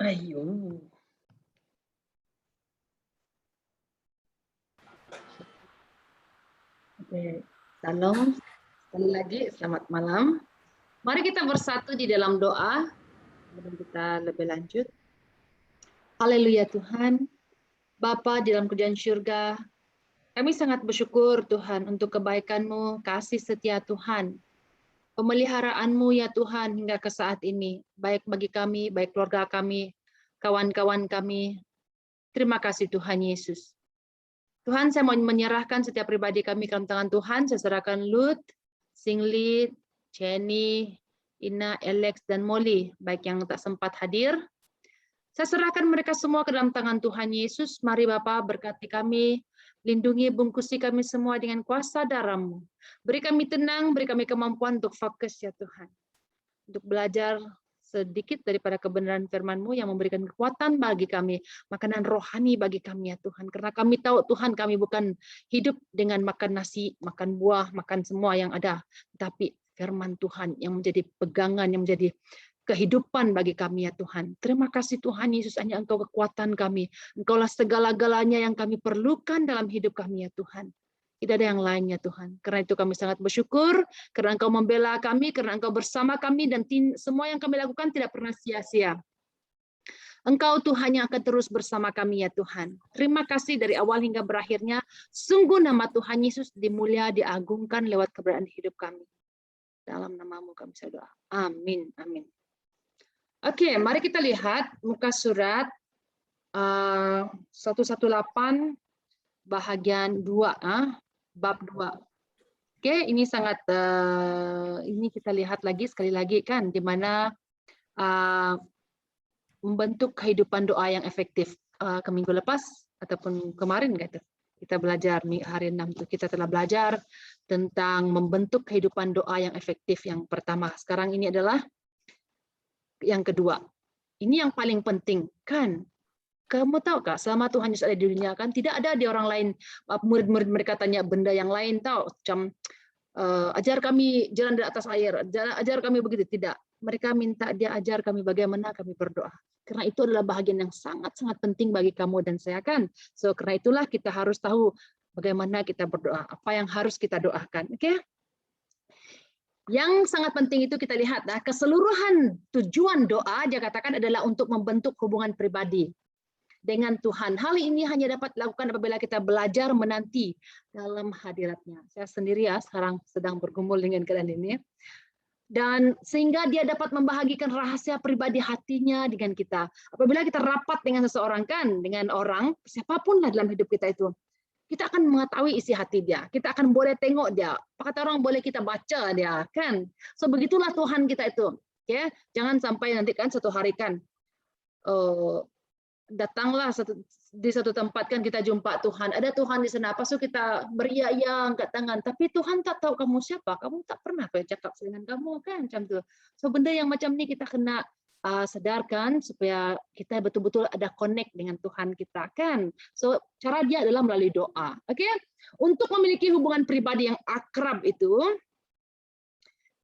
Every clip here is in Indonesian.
Ayo. Oke, Salam. Sekali lagi, selamat malam. Mari kita bersatu di dalam doa sebelum kita lebih lanjut. Haleluya Tuhan, Bapa di dalam kerajaan surga, kami sangat bersyukur Tuhan untuk kebaikan-Mu, kasih setia Tuhan, pemeliharaan-Mu ya Tuhan hingga ke saat ini, baik bagi kami, baik keluarga kami, kawan-kawan kami. Terima kasih Tuhan Yesus. Tuhan, saya mau menyerahkan setiap pribadi kami ke dalam tangan Tuhan. Saya serahkan Lut, Singlit, Jenny, Ina, Alex, dan Molly, baik yang tak sempat hadir. Saya serahkan mereka semua ke dalam tangan Tuhan Yesus. Mari Bapa berkati kami, lindungi, bungkusi kami semua dengan kuasa darah-Mu. Beri kami tenang, beri kami kemampuan untuk fokus ya Tuhan. Untuk belajar sedikit daripada kebenaran firman-Mu yang memberikan kekuatan bagi kami, makanan rohani bagi kami ya Tuhan. Karena kami tahu Tuhan kami bukan hidup dengan makan nasi, makan buah, makan semua yang ada, tapi firman Tuhan yang menjadi pegangan, yang menjadi kehidupan bagi kami ya Tuhan. Terima kasih Tuhan Yesus, hanya Engkau kekuatan kami. Engkaulah segala-galanya yang kami perlukan dalam hidup kami ya Tuhan. Tidak ada yang lainnya Tuhan. Karena itu kami sangat bersyukur, karena Engkau membela kami, karena Engkau bersama kami, dan semua yang kami lakukan tidak pernah sia-sia. Engkau Tuhan yang akan terus bersama kami ya Tuhan. Terima kasih dari awal hingga berakhirnya. Sungguh nama Tuhan Yesus dimulia, diagungkan lewat keberadaan hidup kami. Dalam nama-Mu kami berdoa. Amin. Amin. Oke, mari kita lihat muka surat 118 bahagian 2. Bab 2. Oke, ini sangat ini kita lihat lagi sekali lagi kan, di mana membentuk kehidupan doa yang efektif. Ke minggu lepas ataupun kemarin gitu, kita belajar hari 6 itu kita telah belajar tentang membentuk kehidupan doa yang efektif yang pertama. Sekarang ini adalah yang kedua. Ini yang paling penting kan. Kamu tahu Kak, selama Tuhan Yesus ada di dunia kan tidak ada di orang lain, murid-murid mereka tanya benda yang lain tahu, macam ajar kami jalan di atas air, ajar kami begitu, tidak. Mereka minta dia ajar kami bagaimana kami berdoa. Karena itu adalah bahagian yang sangat-sangat penting bagi kamu dan saya kan. So karena itulah kita harus tahu bagaimana kita berdoa, apa yang harus kita doakan. Oke? Yang sangat penting itu kita lihat, keseluruhan tujuan doa dia katakan adalah untuk membentuk hubungan pribadi dengan Tuhan. Hal ini hanya dapat dilakukan apabila kita belajar menanti dalam hadirat-Nya. Saya sendiri ya sekarang sedang bergumul dengan keadaan ini. Dan sehingga dia dapat membahagikan rahasia pribadi hatinya dengan kita. Apabila kita rapat dengan seseorang kan, dengan orang, siapapun lah dalam hidup kita itu, kita akan mengetahui isi hati dia. Kita akan boleh tengok dia. Apa kata orang, boleh kita baca dia kan. So begitulah Tuhan kita itu. Ya, jangan sampai nanti kan suatu hari kan datanglah di satu tempat kan kita jumpa Tuhan, ada Tuhan di sana, pas kita beria-ia angkat tangan, tapi Tuhan tak tahu kamu siapa, kamu tak pernah cakap dengan kamu kan, macam tu. So benda yang macam ni kita kena sadarkan supaya kita betul-betul ada connect dengan Tuhan kita kan. So cara dia adalah melalui doa. Oke? Untuk memiliki hubungan pribadi yang akrab itu,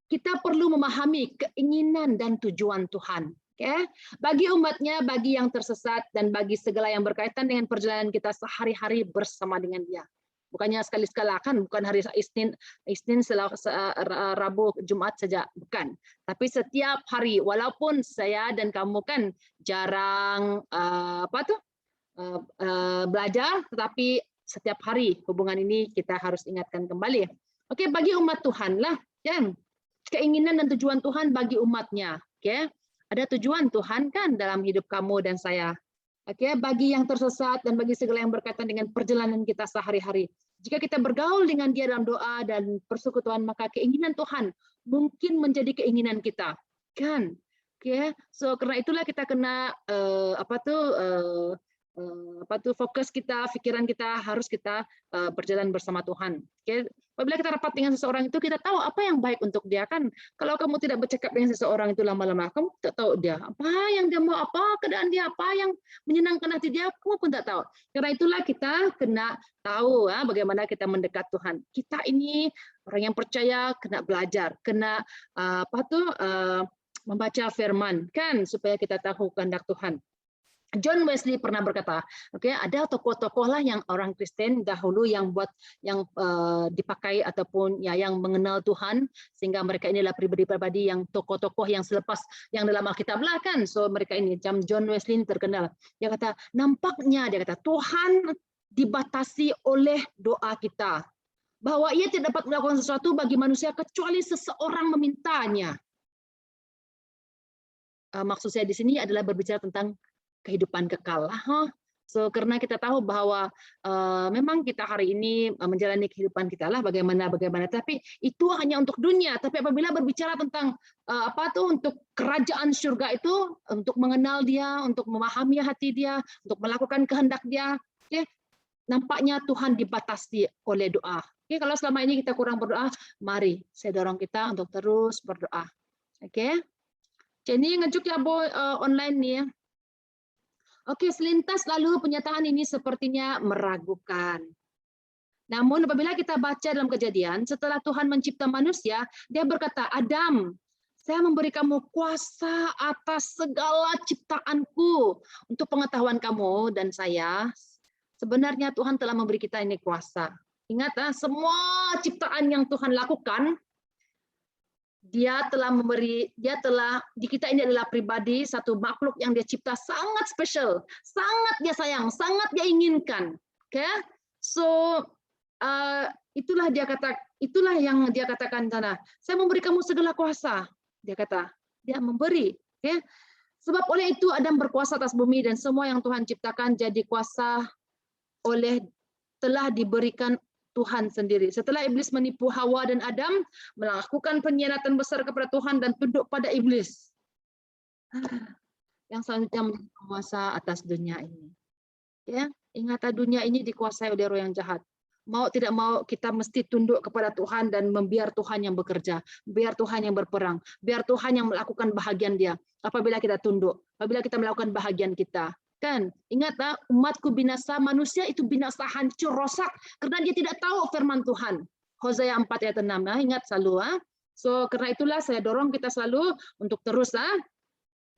kita perlu memahami keinginan dan tujuan Tuhan. Okay. Bagi umatnya, bagi yang tersesat, dan bagi segala yang berkaitan dengan perjalanan kita sehari-hari bersama dengan Dia. Bukannya sekali-sekala kan, bukan hari Isnin, Rabu, Jumat saja, bukan. Tapi setiap hari, walaupun saya dan kamu kan jarang belajar, tetapi setiap hari hubungan ini kita harus ingatkan kembali. Oke, bagi umat Tuhan lah, kan? Keinginan dan tujuan Tuhan bagi umatnya. Oke. Ada tujuan Tuhan kan dalam hidup kamu dan saya. Oke, bagi yang tersesat dan bagi segala yang berkaitan dengan perjalanan kita sehari-hari. Jika kita bergaul dengan Dia dalam doa dan persekutuan, maka keinginan Tuhan mungkin menjadi keinginan kita. Kan? Oke. So karena itulah kita kena fokus kita, pikiran kita harus kita berjalan bersama Tuhan. Oke. Apabila kita rapat dengan seseorang itu, kita tahu apa yang baik untuk dia kan. Kalau kamu tidak bercakap dengan seseorang itu lama-lama, kamu tak tahu dia apa yang dia mau, apa keadaan dia, apa yang menyenangkan hati dia, kamu pun tak tahu. Karena itulah kita kena tahu bagaimana kita mendekat Tuhan. Kita ini orang yang percaya kena belajar, kena membaca firman kan supaya kita tahu kehendak Tuhan. John Wesley pernah berkata, ada tokoh-tokoh lah yang orang Kristen dahulu yang dipakai ataupun ya yang mengenal Tuhan, sehingga mereka inilah pribadi-pribadi yang tokoh-tokoh yang selepas yang dalam Alkitab lah kan. So mereka ini, John Wesley ini terkenal. Dia kata, nampaknya dia kata Tuhan dibatasi oleh doa kita, bahwa ia tidak dapat melakukan sesuatu bagi manusia kecuali seseorang memintanya. Maksud saya di sini adalah berbicara tentang kehidupan kekal. So karena kita tahu bahwa memang kita hari ini menjalani kehidupan kita lah bagaimana, tapi itu hanya untuk dunia. Tapi apabila berbicara tentang untuk kerajaan surga itu, untuk mengenal Dia, untuk memahami hati Dia, untuk melakukan kehendak Dia, nampaknya Tuhan dibatasi oleh doa. Kalau selama ini kita kurang berdoa, mari saya dorong kita untuk terus berdoa. Jadi ngejuk ya online nih ya. Selintas lalu pernyataan ini sepertinya meragukan. Namun apabila kita baca dalam Kejadian, setelah Tuhan mencipta manusia, Dia berkata, Adam, saya memberi kamu kuasa atas segala ciptaanku untuk pengetahuan kamu dan saya. Sebenarnya Tuhan telah memberi kita ini kuasa. Ingat, semua ciptaan yang Tuhan lakukan, Dia telah kita ini adalah pribadi, satu makhluk yang Dia cipta sangat spesial, sangat Dia sayang, sangat Dia inginkan. So itulah yang Dia katakan sana. Saya memberi kamu segala kuasa. Dia kata, Dia memberi. Sebab oleh itu Adam berkuasa atas bumi dan semua yang Tuhan ciptakan jadi kuasa telah diberikan Tuhan sendiri. Setelah iblis menipu Hawa dan Adam, melakukan pengkhianatan besar kepada Tuhan dan tunduk pada iblis. Yang selanjutnya menjadi penguasa atas dunia ini. Ingat, dunia ini dikuasai oleh roh yang jahat. Mau tidak mau kita mesti tunduk kepada Tuhan dan membiar Tuhan yang bekerja, biar Tuhan yang berperang, biar Tuhan yang melakukan bahagian Dia. Apabila kita tunduk, apabila kita melakukan bahagian kita. Ingat, umatku binasa, manusia itu binasa, hancur, rosak karena dia tidak tahu firman Tuhan. Hosea 4 ayat 6. Ingat selalu. So karena itulah saya dorong kita selalu untuk terus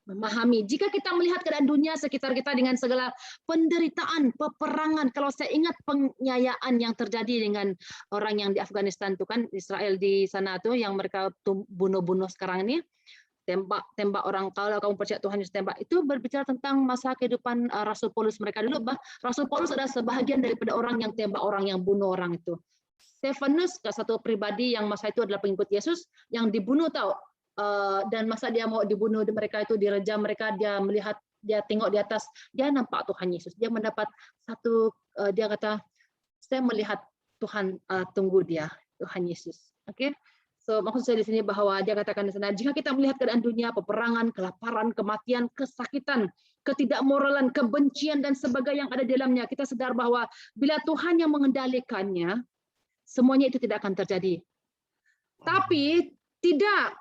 memahami. Jika kita melihat keadaan dunia sekitar kita dengan segala penderitaan, peperangan, kalau saya ingat penganiayaan yang terjadi dengan orang yang di Afghanistan itu kan, Israel di sana tuh yang mereka bunuh-bunuh sekarang ini. Tembak orang, kalau kamu percaya Tuhan Yesus tembak, itu berbicara tentang masa kehidupan Rasul Paulus mereka dulu. Rasul Paulus adalah sebahagian daripada orang yang tembak orang, yang bunuh orang itu. Stefanus, satu pribadi yang masa itu adalah pengikut Yesus, yang dibunuh dan masa dia mau dibunuh, mereka itu direjam, mereka dia melihat, dia tengok di atas, dia nampak Tuhan Yesus, dia mendapat dia kata, saya melihat Tuhan, tunggu dia, Tuhan Yesus. So, maksud saya di sini bahwa dia katakan di sana, jika kita melihat keadaan dunia, peperangan, kelaparan, kematian, kesakitan, ketidakmoralan, kebencian, dan sebagainya yang ada di dalamnya, kita sadar bahwa bila Tuhan yang mengendalikannya, semuanya itu tidak akan terjadi. Tapi tidak.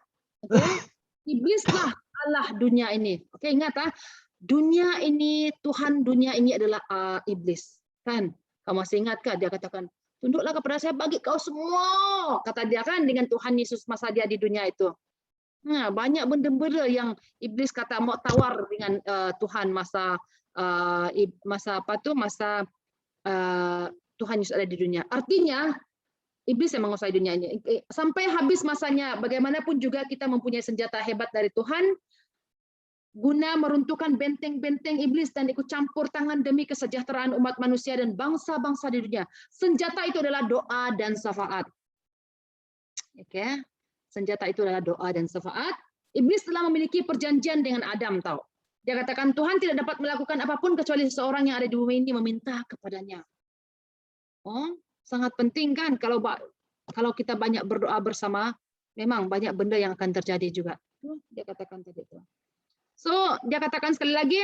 Iblislah Allah dunia ini. Ingat, dunia ini, Tuhan dunia ini adalah iblis. Kamu masih ingat Dia katakan, tunduklah kepada saya bagi kau semua, kata Dia dengan Tuhan Yesus masa Dia di dunia itu. Banyak benda-benda yang iblis kata mau tawar dengan Tuhan masa Tuhan Yesus ada di dunia. Artinya iblis yang menguasai dunia ini. Sampai habis masanya, bagaimanapun juga kita mempunyai senjata hebat dari Tuhan, guna meruntuhkan benteng-benteng iblis dan ikut campur tangan demi kesejahteraan umat manusia dan bangsa-bangsa di dunia. Senjata itu adalah doa dan syafaat. Senjata itu adalah doa dan syafaat. Iblis telah memiliki perjanjian dengan Adam, Dia katakan Tuhan tidak dapat melakukan apapun kecuali seseorang yang ada di bumi ini meminta kepadanya. Sangat penting kan kalau kita banyak berdoa bersama, memang banyak benda yang akan terjadi juga. Dia katakan tadi itu. So, dia katakan sekali lagi,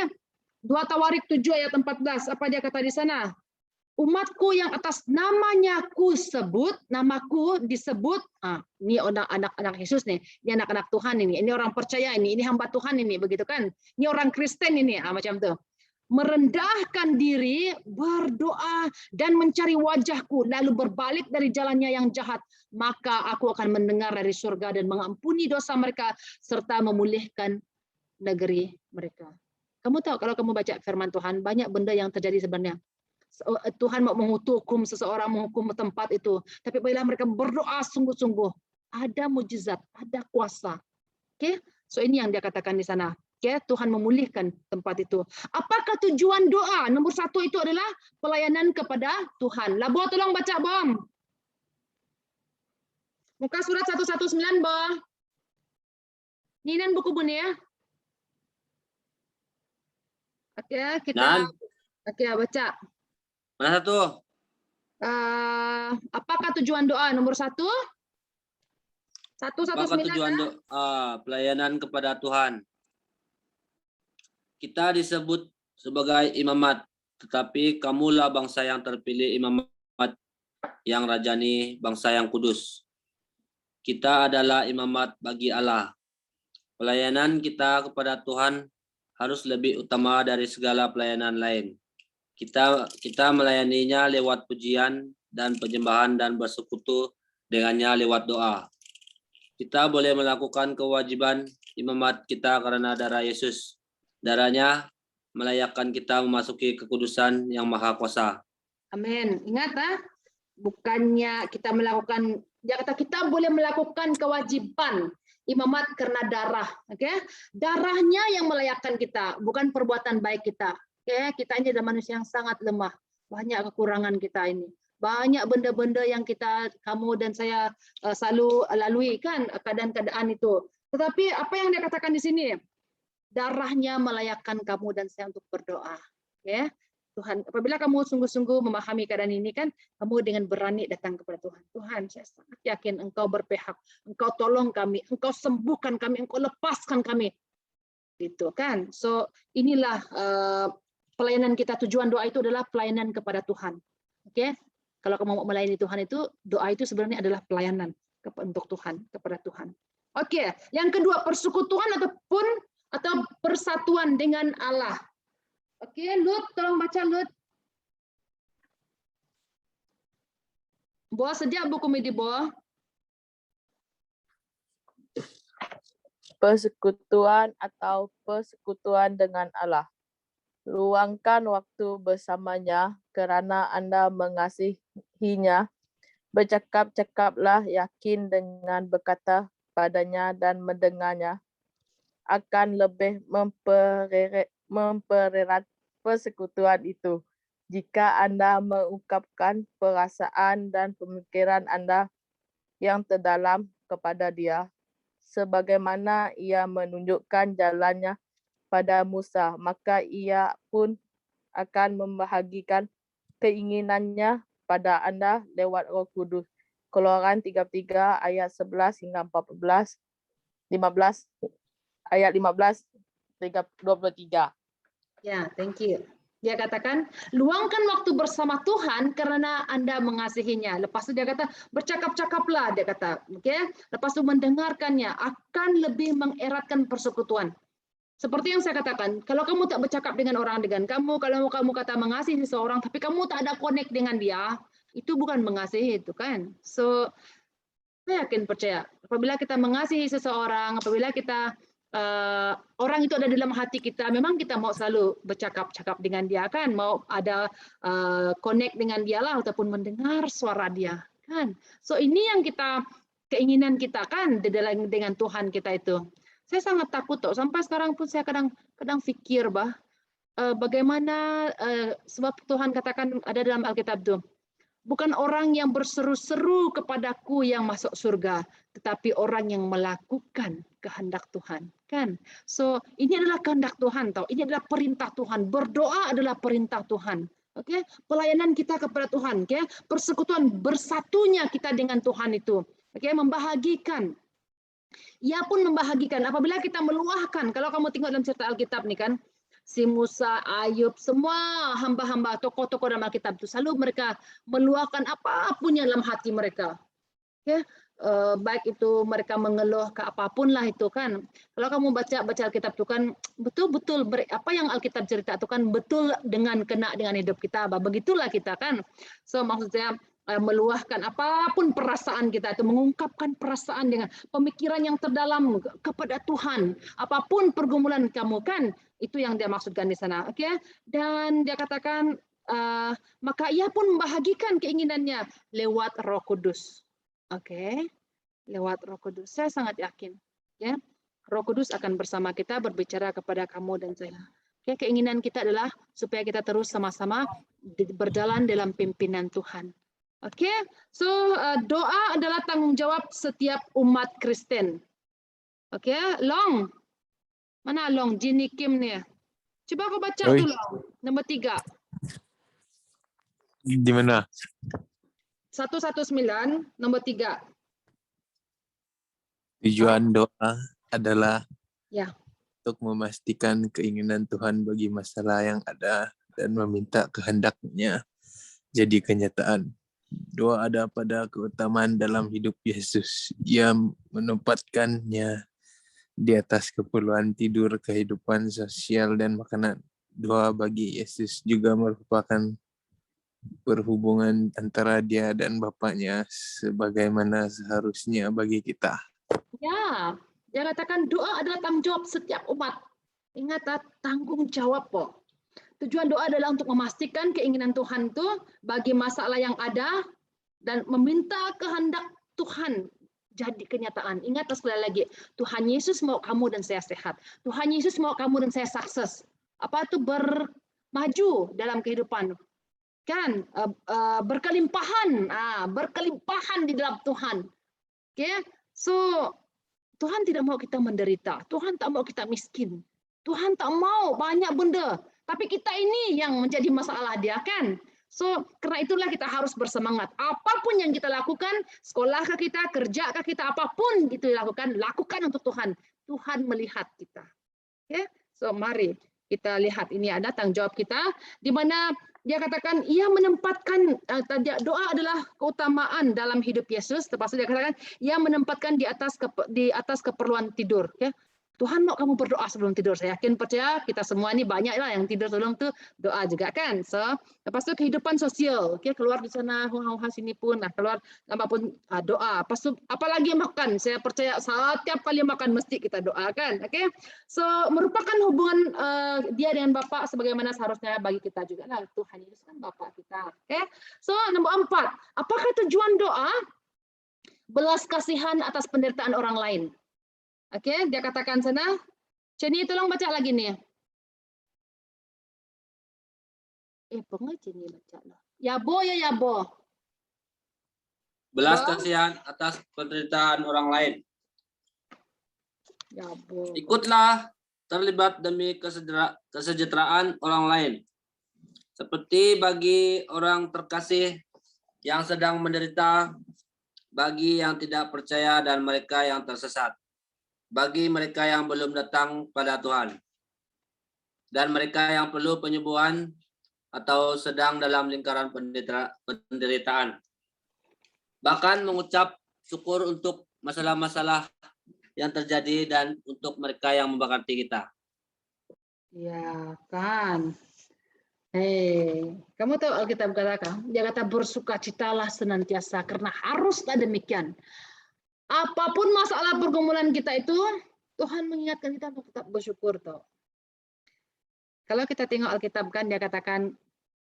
2 Tawarik 7 ayat 14, apa dia kata di sana? Umatku yang atas namanya namaku disebut, ini anak-anak Yesus nih, ini anak-anak Tuhan ini orang percaya ini hamba Tuhan ini, begitu kan? Ini orang Kristen ini, macam tuh. Merendahkan diri, berdoa, dan mencari wajahku, lalu berbalik dari jalannya yang jahat, maka aku akan mendengar dari surga dan mengampuni dosa mereka, serta memulihkan negeri mereka. Kamu tahu kalau kamu baca firman Tuhan, banyak benda yang terjadi sebenarnya. Tuhan mau menghukum seseorang, menghukum tempat itu. Tapi bila mereka berdoa sungguh-sungguh, ada mujizat, ada kuasa. Oke, so ini yang dia katakan di sana. Oke, Tuhan memulihkan tempat itu. Apakah tujuan doa? Nomor 1 itu adalah pelayanan kepada Tuhan. Labo, tolong baca, Bom. Muka surat 119, Bom. Ini kan buku bunyi ya. Oke, kita baca. Mana satu? Apakah tujuan doa? Nomor 1? 119. Apakah tujuan doa? Pelayanan kepada Tuhan. Kita disebut sebagai imamat, tetapi kamulah bangsa yang terpilih, imamat yang rajani, bangsa yang kudus. Kita adalah imamat bagi Allah. Pelayanan kita kepada Tuhan harus lebih utama dari segala pelayanan lain. Kita melayaninya lewat pujian dan penyembahan dan bersekutu dengannya lewat doa. Kita boleh melakukan kewajiban imamat kita karena darah Yesus. Darahnya melayakkan kita memasuki kekudusan yang maha kuasa. Amin. Ingat bukannya kita melakukan, dia kata kita boleh melakukan kewajiban imamat karena darah. Darahnya yang melayakkan kita, bukan perbuatan baik kita. Kita ini adalah manusia yang sangat lemah. Banyak kekurangan kita ini. Banyak benda-benda yang kamu dan saya selalu lalui kan, keadaan-keadaan itu. Tetapi apa yang dia katakan di sini? Darahnya melayakkan kamu dan saya untuk berdoa. Tuhan, apabila kamu sungguh-sungguh memahami keadaan ini kan, kamu dengan berani datang kepada Tuhan. Tuhan, saya sangat yakin Engkau berpihak, Engkau tolong kami, Engkau sembuhkan kami, Engkau lepaskan kami. Gitu kan. So inilah pelayanan kita. Tujuan doa itu adalah pelayanan kepada Tuhan. Kalau kamu mau melayani Tuhan itu, doa itu sebenarnya adalah pelayanan untuk Tuhan, kepada Tuhan. Yang kedua, persekutuan atau persatuan dengan Allah. Lut, tolong baca Lut. Bawa sejak buku midi bawa. Persekutuan atau persekutuan dengan Allah. Luangkan waktu bersamanya kerana Anda mengasihinya. Bercakap-cakaplah yakin dengan berkata padanya dan mendengarnya. Akan lebih mempererat persekutuan itu jika Anda mengungkapkan perasaan dan pemikiran Anda yang terdalam kepada Dia, sebagaimana Ia menunjukkan jalannya pada Musa, maka Ia pun akan membahagikan keinginannya pada Anda lewat Roh Kudus. Keluaran 33 ayat 11 hingga 15, ayat 15, 23. Thank you. Dia katakan, luangkan waktu bersama Tuhan karena Anda mengasihinya. Lepas itu dia kata, bercakap-cakaplah, dia kata. Lepas itu mendengarkannya akan lebih mengeratkan persekutuan. Seperti yang saya katakan, kalau kamu tak bercakap dengan orang dengan kamu, kalau kamu kata mengasihi seseorang, tapi kamu tak ada connect dengan dia, itu bukan mengasihi itu kan. So, saya yakin percaya, apabila kita mengasihi seseorang, apabila kita orang itu ada dalam hati kita, memang kita mau selalu bercakap-cakap dengan dia kan, mau ada connect dengan dia lah ataupun mendengar suara dia kan. So ini yang keinginan kita kan dengan Tuhan kita itu. Saya sangat takut sampai sekarang pun saya kadang fikir bagaimana sebab Tuhan katakan ada dalam Alkitab itu, bukan orang yang berseru-seru kepadaku yang masuk surga, tetapi orang yang melakukan kehendak Tuhan, kan? So, ini adalah kehendak Tuhan, ini adalah perintah Tuhan. Berdoa adalah perintah Tuhan. Pelayanan kita kepada Tuhan, persekutuan bersatunya kita dengan Tuhan itu, membahagikan. Ia pun membahagikan apabila kita meluahkan. Kalau kamu tengok dalam cerita Alkitab nih kan, si Musa, Ayub, semua hamba-hamba, tokoh-tokoh dalam Alkitab itu selalu mereka meluahkan apapun yang dalam hati mereka. Baik itu mereka mengeluh ke apapun lah itu kan. Kalau kamu baca Alkitab itu kan betul-betul apa yang Alkitab cerita itu kan betul kena dengan hidup kita. Begitulah kita kan. So maksud saya meluahkan apapun perasaan kita itu, mengungkapkan perasaan dengan pemikiran yang terdalam kepada Tuhan. Apapun pergumulan kamu kan, itu yang dia maksudkan di sana. Oke? Dan dia katakan maka ia pun membahagikan keinginannya lewat Roh Kudus. Oke? Lewat Roh Kudus. Saya sangat yakin, ya. Roh Kudus akan bersama kita berbicara kepada kamu dan saya. Oke, keinginan kita adalah supaya kita terus sama-sama berjalan dalam pimpinan Tuhan. Oke, so doa adalah tanggung jawab setiap umat Kristen. Oke, Long, mana Long? Jini Kim nih. Coba kau baca dulu, nomor 3. Di mana? 119, nomor 3. Tujuan doa adalah Ya. untuk memastikan keinginan Tuhan bagi masalah yang ada dan meminta kehendak-Nya jadi kenyataan. Doa ada pada keutamaan dalam hidup Yesus. Ia menempatkannya di atas keperluan tidur, kehidupan sosial, dan makanan. Doa bagi Yesus juga merupakan perhubungan antara Dia dan Bapaknya sebagaimana seharusnya bagi kita. Ya, dia katakan doa adalah tanggung jawab setiap umat. Ingat, tanggung jawab kok. Tujuan doa adalah untuk memastikan keinginan Tuhan itu bagi masalah yang ada dan meminta kehendak Tuhan jadi kenyataan. Ingat sekali lagi, Tuhan Yesus mau kamu dan saya sehat. Tuhan Yesus mau kamu dan saya sukses. Apa itu bermaju dalam kehidupan? Kan berkelimpahan, berkelimpahan di dalam Tuhan. Oke, so Tuhan tidak mau kita menderita. Tuhan tak mau kita miskin. Tuhan tak mau banyak benda. Tapi kita ini yang menjadi masalah dia kan. So, karena itulah kita harus bersemangat. Apapun yang kita lakukan, sekolahkah kita, kerjakah kita, apapun itu dilakukan, lakukan untuk Tuhan. Tuhan melihat kita. Okay? So, mari kita lihat ini ada tanggung jawab kita, di mana dia katakan ia menempatkan doa adalah keutamaan dalam hidup Yesus. Terpaksa dia katakan ia menempatkan di atas keperluan tidur. Okay? Tuhan mau kamu berdoa sebelum tidur. Saya yakin percaya kita semua ini banyak lah yang tidur sebelum itu doa juga kan. So, lepas itu kehidupan sosial, okay, keluar di sana, huang-huang sini pun, keluar apapun doa. Lepas itu apalagi makan, saya percaya setiap kali makan mesti kita doa kan. Okay? So, merupakan hubungan dia dengan Bapa sebagaimana seharusnya bagi kita juga. Nah, Tuhan Yesus kan Bapa kita. Okay? So, nomor 4, apakah tujuan doa? Belas kasihan atas penderitaan orang lain. Oke, dia katakan sana. Ceni, tolong baca lagi nih. Pengen Ceni baca lah. Yabo ya Yabo. Belas kasihan atas penderitaan orang lain. Yabo. Ikutlah terlibat demi kesejahteraan orang lain. Seperti bagi orang terkasih yang sedang menderita, bagi yang tidak percaya dan mereka yang tersesat, bagi mereka yang belum datang pada Tuhan, dan mereka yang perlu penyembuhan atau sedang dalam lingkaran penderitaan. Bahkan mengucap syukur untuk masalah-masalah yang terjadi dan untuk mereka yang memberkati kita. Ya kan. Kamu tahu Alkitab katakan, dia kata bersukacitalah senantiasa karena haruslah demikian. Apapun masalah pergumulan kita itu, Tuhan mengingatkan kita untuk tetap bersyukur. Toh. Kalau kita tengok Alkitab kan, dia katakan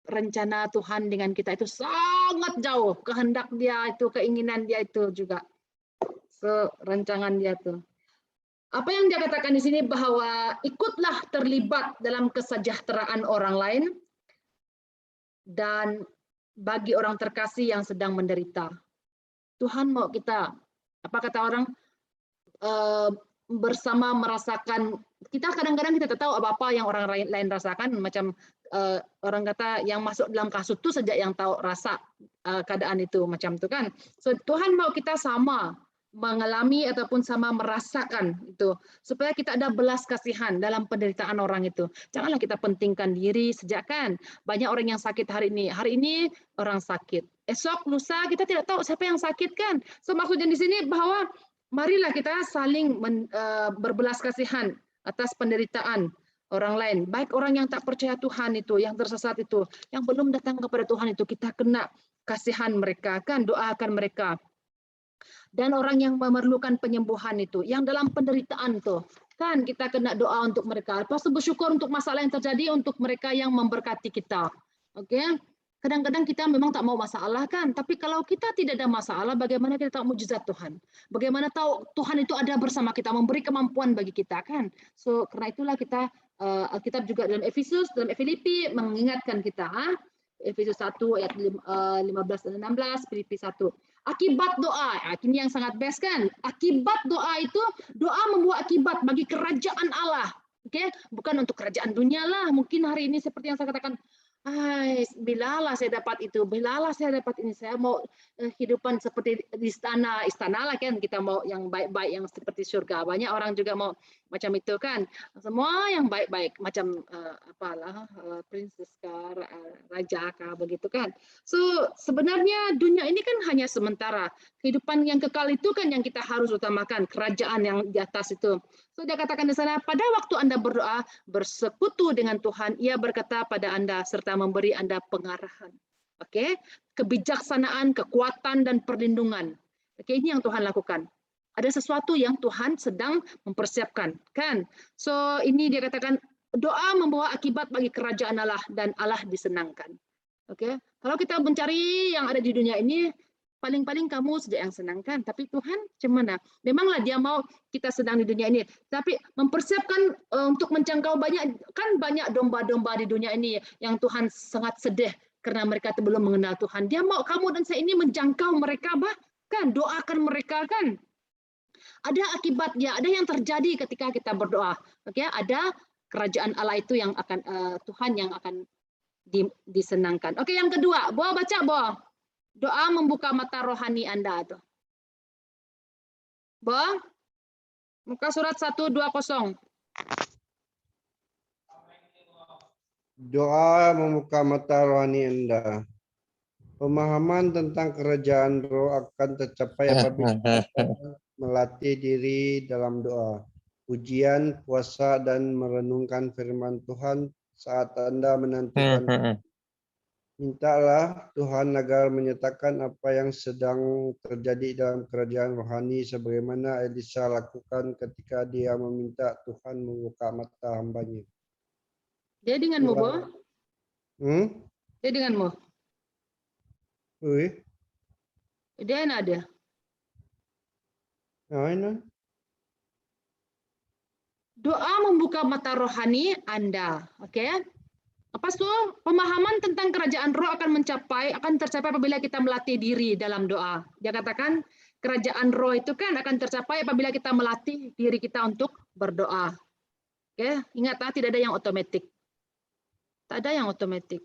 rencana Tuhan dengan kita itu sangat jauh. Kehendak dia itu, keinginan dia itu juga. Rancangan dia itu. Apa yang dia katakan di sini bahwa ikutlah terlibat dalam kesejahteraan orang lain dan bagi orang terkasih yang sedang menderita. Tuhan mau kita, apa kata orang, bersama merasakan. Kita kadang-kadang kita tahu apa-apa yang orang lain rasakan, macam orang kata yang masuk dalam kasut itu sejak yang tahu rasa keadaan itu macam itu kan. So Tuhan mau kita sama mengalami ataupun sama merasakan itu supaya kita ada belas kasihan dalam penderitaan orang itu. Janganlah kita pentingkan diri sejak kan banyak orang yang sakit hari ini orang sakit, esok lusa kita tidak tahu siapa yang sakit kan. So maksudnya di sini bahwa marilah kita saling berbelas kasihan atas penderitaan orang lain, baik orang yang tak percaya Tuhan itu, yang tersesat itu, yang belum datang kepada Tuhan itu, kita kena kasihan mereka, kan, doakan mereka. Dan orang yang memerlukan penyembuhan itu, yang dalam penderitaan tuh, kan, kita kena doa untuk mereka. Lepas itu bersyukur untuk masalah yang terjadi untuk mereka yang memberkati kita. Oke? Kadang-kadang kita memang tak mau masalah, kan, tapi kalau kita tidak ada masalah, bagaimana kita tahu mujizat Tuhan? Bagaimana tahu Tuhan itu ada bersama kita, memberi kemampuan bagi kita, kan? So karena itulah kita Alkitab juga dalam Efesus, dalam Filipi mengingatkan kita, Efesus 1 ayat 15 dan 16, Filipi 1. Akibat doa, ini yang sangat best, kan? Akibat doa itu, doa membawa akibat bagi kerajaan Allah. Oke, bukan untuk kerajaan dunia lah. Mungkin hari ini seperti yang saya katakan, bilalah saya dapat itu, bilalah saya dapat ini, saya mau kehidupan seperti di istana lah, kan, kita mau yang baik-baik, yang seperti surga. Banyak orang juga mau macam itu, kan, semua yang baik-baik, macam princess kah, raja kah, begitu, kan. So sebenarnya dunia ini kan hanya sementara, kehidupan yang kekal itu kan yang kita harus utamakan, kerajaan yang di atas itu. So dia katakan di sana, pada waktu Anda berdoa, bersekutu dengan Tuhan, Ia berkata pada Anda serta memberi Anda pengarahan. Oke, kebijaksanaan, kekuatan dan perlindungan. Oke, ini yang Tuhan lakukan. Ada sesuatu yang Tuhan sedang mempersiapkan, kan? So ini dia katakan doa membawa akibat bagi kerajaan Allah dan Allah disenangkan. Oke, kalau kita mencari yang ada di dunia ini, paling-paling kamu sudah yang senangkan, tapi Tuhan cemana? Memanglah Dia mau kita sedang di dunia ini, tapi mempersiapkan untuk menjangkau banyak domba-domba di dunia ini yang Tuhan sangat sedih karena mereka belum mengenal Tuhan. Dia mau kamu dan saya ini menjangkau mereka, bahkan doakan mereka, kan? Ada akibatnya, ada yang terjadi ketika kita berdoa. Oke, ada kerajaan Allah itu yang akan Tuhan yang akan disenangkan. Oke, yang kedua, baca, doa membuka mata rohani Anda tuh. Muka surat 120. Doa membuka mata rohani Anda. Pemahaman tentang kerajaan roh akan tercapai apabila kita melatih diri dalam doa, pujian, puasa, dan merenungkan firman Tuhan saat Anda menantikan. Mintalah Tuhan agar menyatakan apa yang sedang terjadi dalam kerajaan rohani sebagaimana Elisa lakukan ketika dia meminta Tuhan membuka mata hambanya. Dia denganmu, Bo? Dia denganmu? Dia ada. Doa membuka mata rohani Anda, oke? Lepas itu pemahaman tentang kerajaan roh akan tercapai apabila kita melatih diri dalam doa. Dia katakan kerajaan roh itu kan akan tercapai apabila kita melatih diri kita untuk berdoa. Oke, ingatlah tidak ada yang otomatis. Tak ada yang otomatis.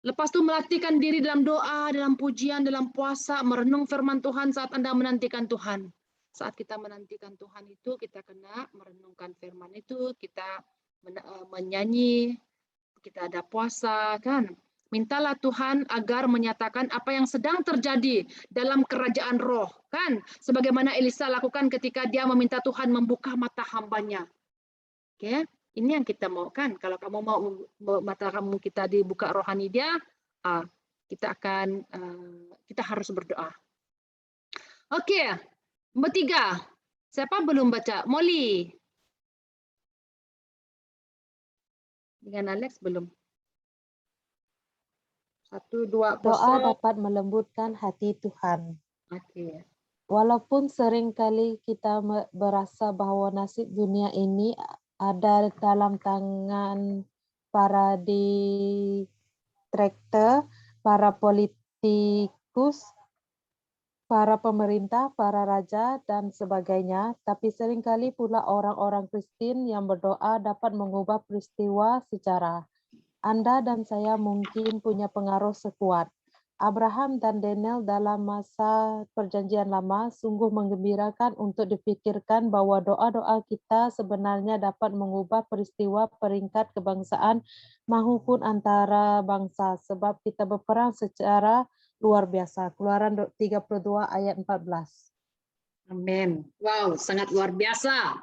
Lepas itu melatihkan diri dalam doa, dalam pujian, dalam puasa, merenung firman Tuhan saat Anda menantikan Tuhan. Saat kita menantikan Tuhan itu, kita kena merenungkan firman itu, kita menyanyi, kita ada puasa, kan? Mintalah Tuhan agar menyatakan apa yang sedang terjadi dalam kerajaan roh, kan? Sebagaimana Elisa lakukan ketika dia meminta Tuhan membuka mata hambanya. Oke, ini yang kita mau, kan? Kalau kamu mau mata kamu kita dibuka rohani dia, kita harus berdoa. Oke, nomor 3. Siapa belum baca? Molly. Dengan Alex belum. 1, 2, Doa dapat melembutkan hati Tuhan. Oke. Walaupun seringkali kita berasa bahwa nasib dunia ini ada dalam tangan para direktur, para politikus, para pemerintah, para raja, dan sebagainya, tapi seringkali pula orang-orang Kristen yang berdoa dapat mengubah peristiwa sejarah. Anda dan saya mungkin punya pengaruh sekuat. Abraham dan Daniel dalam masa Perjanjian Lama sungguh menggembirakan untuk dipikirkan bahwa doa-doa kita sebenarnya dapat mengubah peristiwa peringkat kebangsaan maupun antara bangsa, sebab kita berperang secara luar biasa. Keluaran 32 ayat 14. Amin. Wow, sangat luar biasa.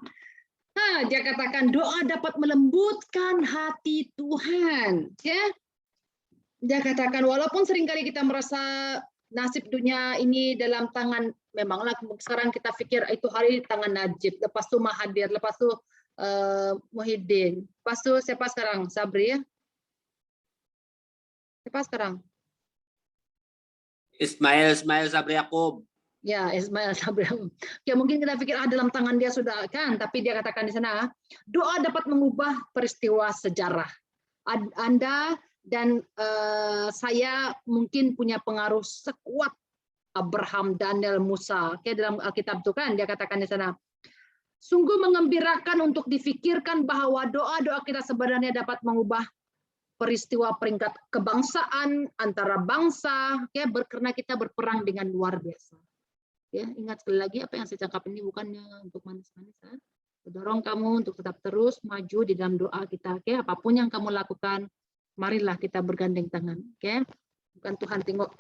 Dia katakan doa dapat melembutkan hati Tuhan. Ya. Dia katakan walaupun seringkali kita merasa nasib dunia ini dalam tangan, memanglah sekarang kita pikir itu hari tangan Najib, lepas itu Mahathir, lepas itu Muhyiddin, lepas itu siapa sekarang? Sabri ya? Siapa sekarang? Ismail Sabri Yaakob. Ya, Ismail Sabri. Ya, mungkin kita pikir dalam tangan dia sudah kan, tapi dia katakan di sana doa dapat mengubah peristiwa sejarah. Anda dan saya mungkin punya pengaruh sekuat Abraham, Daniel, Musa. Oke, dalam Alkitab itu kan dia katakan di sana. Sungguh mengembirakan untuk difikirkan bahwa doa-doa kita sebenarnya dapat mengubah peristiwa peringkat kebangsaan antara bangsa, ya, karena kita berperang dengan luar biasa. Ya, ingat sekali lagi apa yang saya cakap ini bukannya untuk manis-manis, ya. Mendorong kamu untuk tetap terus maju di dalam doa kita, oke? Apapun yang kamu lakukan, marilah kita bergandeng tangan, oke? Bukan Tuhan tengok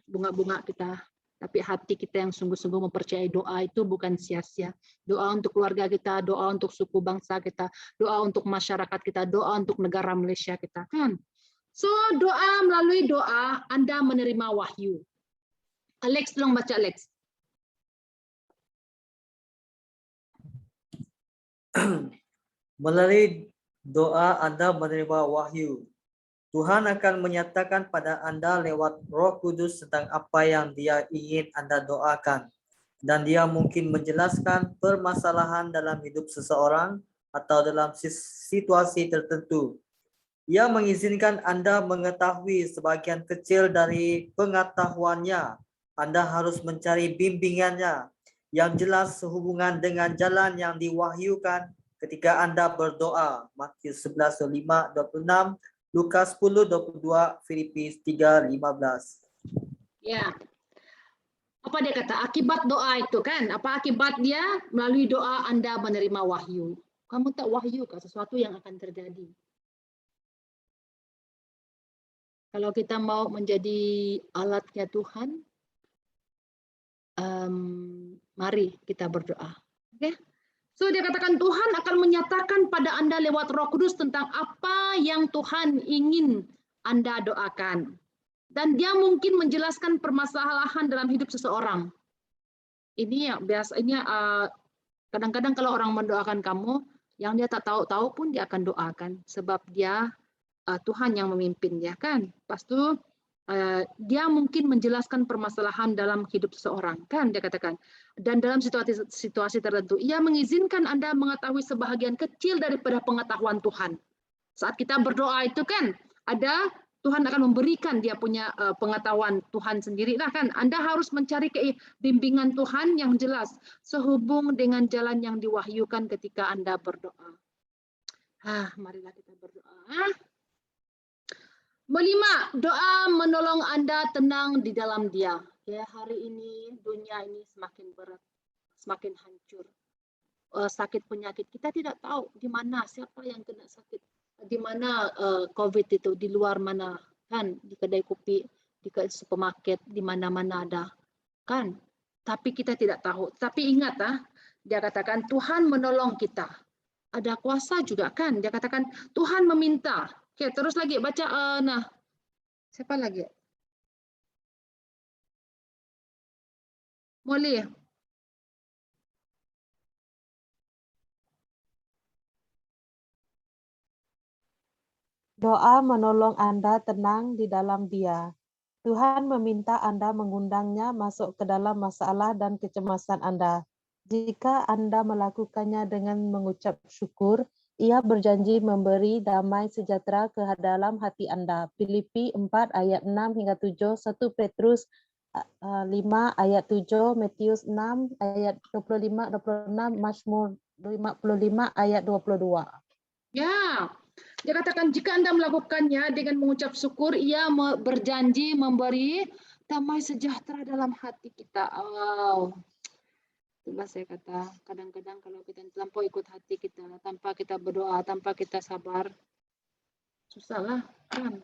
bunga-bunga kita, tapi hati kita yang sungguh-sungguh mempercayai doa itu bukan sia-sia. Doa untuk keluarga kita, doa untuk suku bangsa kita, doa untuk masyarakat kita, doa untuk negara Malaysia kita, kan? So, doa, melalui doa Anda menerima wahyu. Alex, tolong baca Alex. Melalui doa Anda menerima wahyu. Tuhan akan menyatakan pada Anda lewat Roh Kudus tentang apa yang Dia ingin Anda doakan. Dan Dia mungkin menjelaskan permasalahan dalam hidup seseorang atau dalam situasi tertentu. Ia mengizinkan Anda mengetahui sebagian kecil dari pengetahuannya. Anda harus mencari bimbingannya yang jelas sehubungan dengan jalan yang diwahyukan ketika Anda berdoa. Matius 11:5-26, Lukas 10:22, Filipi 3:15. Ya. Apa dia kata? Akibat doa itu kan? Apa akibat dia? Melalui doa Anda menerima wahyu. Kamu tak wahyu ke sesuatu yang akan terjadi. Kalau kita mau menjadi alatnya Tuhan, mari kita berdoa. Oke? So dia katakan Tuhan akan menyatakan pada Anda lewat Roh Kudus tentang apa yang Tuhan ingin Anda doakan. Dan dia mungkin menjelaskan permasalahan dalam hidup seseorang. Ini yang biasanya kadang-kadang kalau orang mendoakan kamu, yang dia tak tahu-tahu pun dia akan doakan sebab dia Tuhan yang memimpin dia kan. Lepas itu dia mungkin menjelaskan permasalahan dalam hidup seseorang kan dia katakan. Dan dalam situasi tertentu ia mengizinkan Anda mengetahui sebahagian kecil daripada pengetahuan Tuhan. Saat kita berdoa itu kan ada Tuhan akan memberikan dia punya pengetahuan Tuhan sendiri lah kan. Anda harus mencari bimbingan Tuhan yang jelas sehubung dengan jalan yang diwahyukan ketika Anda berdoa. Marilah kita berdoa. Kelima, doa menolong Anda tenang di dalam Dia. Ya, hari ini dunia ini semakin berat, semakin hancur. Sakit penyakit kita tidak tahu di mana siapa yang kena sakit, di mana COVID itu, di luar mana kan, di kedai kopi, di supermarket, di mana-mana ada kan. Tapi kita tidak tahu. Tapi ingat dia katakan Tuhan menolong kita. Ada kuasa juga kan. Dia katakan Tuhan meminta. Oke, terus lagi baca siapa lagi? Molly. Doa menolong Anda tenang di dalam Dia. Tuhan meminta Anda mengundangnya masuk ke dalam masalah dan kecemasan Anda. Jika Anda melakukannya dengan mengucap syukur, Ia berjanji memberi damai sejahtera ke dalam hati Anda. Filipi 4 ayat 6 hingga 7, 1 Petrus 5 ayat 7, Matius 6 ayat 25-26, Mazmur 55 ayat 22. Ya, dia katakan jika Anda melakukannya dengan mengucap syukur, Ia berjanji memberi damai sejahtera dalam hati kita. Itulah saya kata, kadang-kadang kalau kita terlampau ikut hati kita, tanpa kita berdoa, tanpa kita sabar, susahlah kan.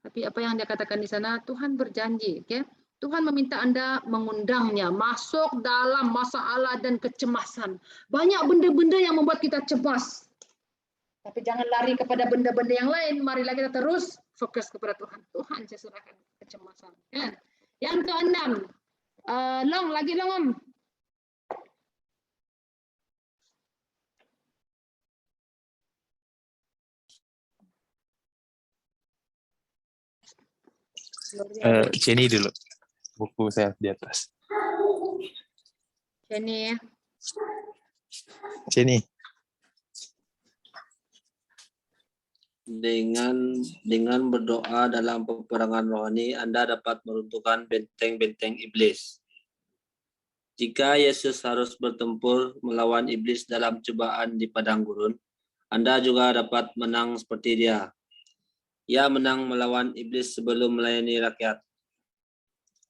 Tapi apa yang dia katakan di sana, Tuhan berjanji, okay? Tuhan meminta Anda mengundangnya masuk dalam masalah dan kecemasan. Banyak benda-benda yang membuat kita cemas. Tapi jangan lari kepada benda-benda yang lain. Marilah kita terus fokus kepada Tuhan. Tuhan, saya serahkan kecemasan. Kan? Yang keenam, Long, lagi Long Om. Jenny dulu. Buku saya di atas. Jenny. Jenny. Dengan berdoa dalam peperangan rohani, Anda dapat meruntuhkan benteng-benteng iblis. Jika Yesus harus bertempur melawan iblis dalam cobaan di padang gurun, Anda juga dapat menang seperti dia. Ia menang melawan iblis sebelum melayani rakyat.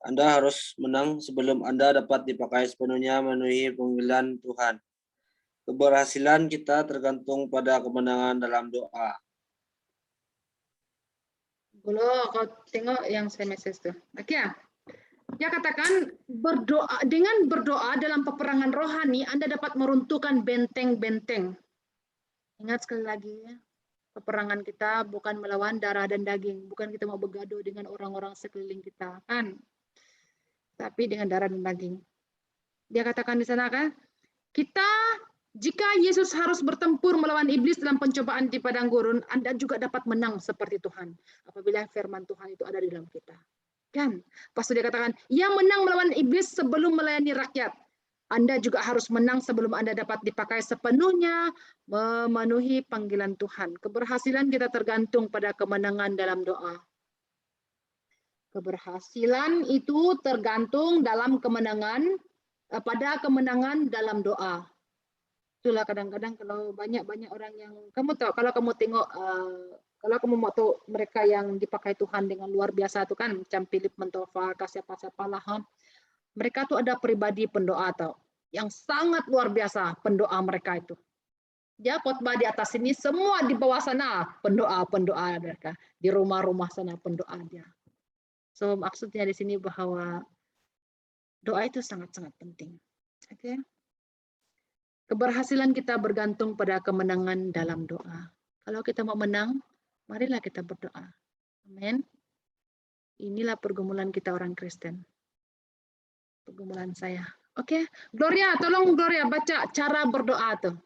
Anda harus menang sebelum Anda dapat dipakai sepenuhnya memenuhi panggilan Tuhan. Keberhasilan kita tergantung pada kemenangan dalam doa. Belum, kau tengok yang saya message tuh. Oke ya? Dia katakan berdoa, dengan berdoa dalam peperangan rohani Anda dapat meruntuhkan benteng-benteng. Ingat sekali lagi ya, peperangan kita bukan melawan darah dan daging, bukan kita mau bergaduh dengan orang-orang sekeliling kita, kan? Tapi dengan darah dan daging. Dia katakan di sana kan, jika Yesus harus bertempur melawan iblis dalam pencobaan di padang gurun, Anda juga dapat menang seperti Tuhan. Apabila firman Tuhan itu ada di dalam kita. Kan? Pastor dia katakan, ia menang melawan iblis sebelum melayani rakyat. Anda juga harus menang sebelum Anda dapat dipakai sepenuhnya memenuhi panggilan Tuhan. Keberhasilan kita tergantung pada kemenangan dalam doa. Keberhasilan itu tergantung dalam pada kemenangan dalam doa. Itulah kadang-kadang kalau banyak-banyak orang yang kamu tahu, kalau kamu tengok kalau kamu mau tahu mereka yang dipakai Tuhan dengan luar biasa itu kan macam Philip Mentova, siapa-siapa lah, mereka tuh ada pribadi pendoa atau yang sangat luar biasa pendoa mereka itu. Dia khotbah di atas sini, semua di bawah sana pendoa mereka, di rumah-rumah sana pendoa dia. So maksudnya di sini bahwa doa itu sangat-sangat penting. Oke. Keberhasilan kita bergantung pada kemenangan dalam doa. Kalau kita mau menang, marilah kita berdoa. Amin. Inilah pergumulan kita orang Kristen. Pergumulan saya. Oke, Gloria, tolong Gloria baca cara berdoa tuh.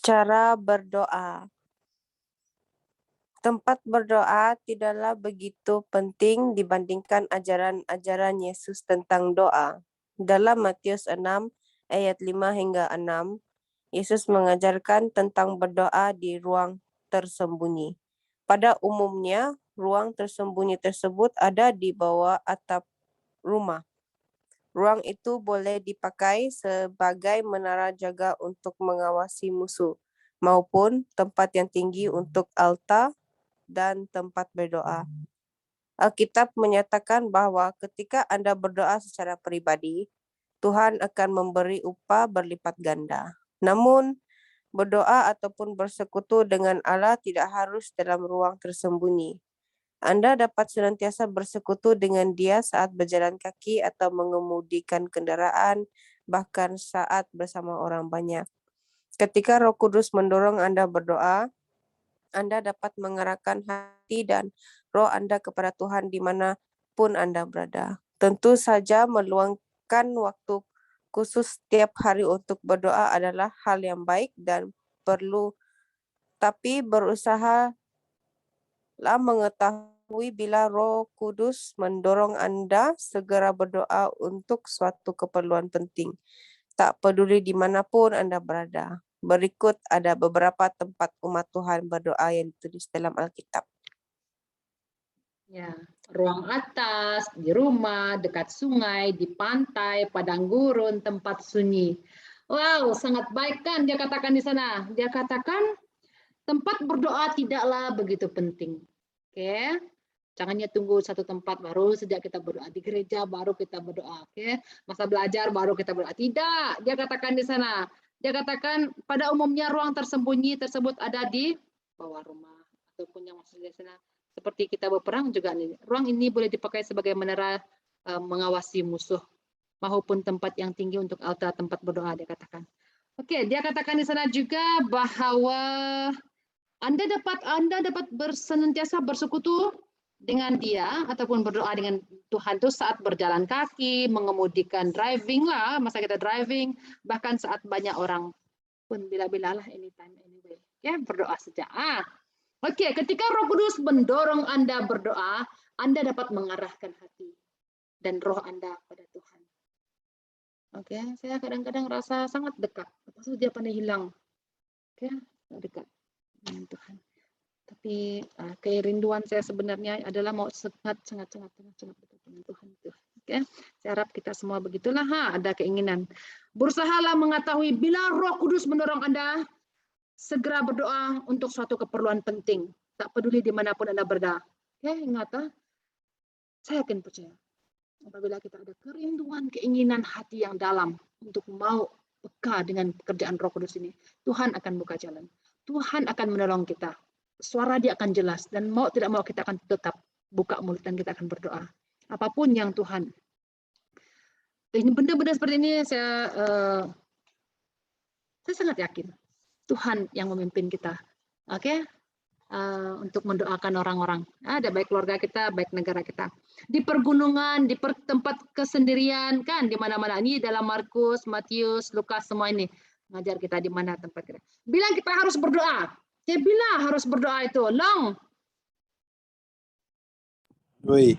Cara berdoa. Tempat berdoa tidaklah begitu penting dibandingkan ajaran-ajaran Yesus tentang doa. Dalam Matius 6 ayat 5 hingga 6, Yesus mengajarkan tentang berdoa di ruang tersembunyi. Pada umumnya, ruang tersembunyi tersebut ada di bawah atap rumah. Ruang itu boleh dipakai sebagai menara jaga untuk mengawasi musuh, maupun tempat yang tinggi untuk altar dan tempat berdoa. Alkitab menyatakan bahwa ketika Anda berdoa secara pribadi, Tuhan akan memberi upah berlipat ganda. Namun, berdoa ataupun bersekutu dengan Allah tidak harus dalam ruang tersembunyi. Anda dapat senantiasa bersekutu dengan Dia saat berjalan kaki atau mengemudikan kendaraan, bahkan saat bersama orang banyak. Ketika Roh Kudus mendorong Anda berdoa, Anda dapat mengarahkan hati dan roh Anda kepada Tuhan dimanapun Anda berada. Tentu saja meluangkan waktu khusus setiap hari untuk berdoa adalah hal yang baik dan perlu, tapi berusahalah mengetahui bila Roh Kudus mendorong Anda segera berdoa untuk suatu keperluan penting. Tak peduli dimanapun Anda berada. Berikut ada beberapa tempat umat Tuhan berdoa yang ditulis dalam Alkitab. Ya, ruang atas, di rumah, dekat sungai, di pantai, padang gurun, tempat sunyi. Wow, sangat baik kan dia katakan di sana. Dia katakan tempat berdoa tidaklah begitu penting. Oke. Jangannya tunggu satu tempat baru sejak kita berdoa di gereja baru kita berdoa. Oke. Masa belajar baru kita berdoa. Tidak, dia katakan di sana. Dia katakan pada umumnya ruang tersembunyi tersebut ada di bawah rumah ataupun yang maksudnya di sana seperti kita berperang juga nih. Ruang ini boleh dipakai sebagai menara mengawasi musuh maupun tempat yang tinggi untuk altar tempat berdoa, dia katakan. Oke, dia katakan di sana juga bahwa Anda dapat senantiasa bersekutu dengan dia ataupun berdoa dengan Tuhan itu saat berjalan kaki, mengemudikan driving lah, masa kita driving, bahkan saat banyak orang pun bila-bila lah anytime anyway. Ya, berdoa saja. Oke, ketika Roh Kudus mendorong Anda berdoa, Anda dapat mengarahkan hati dan roh Anda pada Tuhan. Oke, saya kadang-kadang rasa sangat dekat. Lepas dia pandai hilang. Oke, dekat dengan Tuhan. Tapi kerinduan saya sebenarnya adalah mau sangat dekat dengan Tuhan. Oke, saya harap kita semua begitulah. Ada keinginan. Berusahalah mengetahui bila Roh Kudus mendorong Anda, segera berdoa untuk suatu keperluan penting. Tak peduli dimanapun Anda berada. Oke, ingat, saya akan percaya. Apabila kita ada kerinduan, keinginan hati yang dalam untuk mau peka dengan pekerjaan Roh Kudus ini, Tuhan akan buka jalan. Tuhan akan menolong kita. Suara dia akan jelas dan mau tidak mau kita akan tetap buka mulut dan kita akan berdoa. Apapun yang Tuhan. Ini benda-benda seperti ini saya sangat yakin Tuhan yang memimpin kita. Oke? Untuk mendoakan orang-orang. Ada baik keluarga kita, baik negara kita. Di pergunungan, di tempat kesendirian, kan di mana-mana. Ini dalam Markus, Matius, Lukas, semua ini ngajar kita di mana tempat kita. Bilang kita harus berdoa. Saya bilang harus berdoa itu. Long. Woi.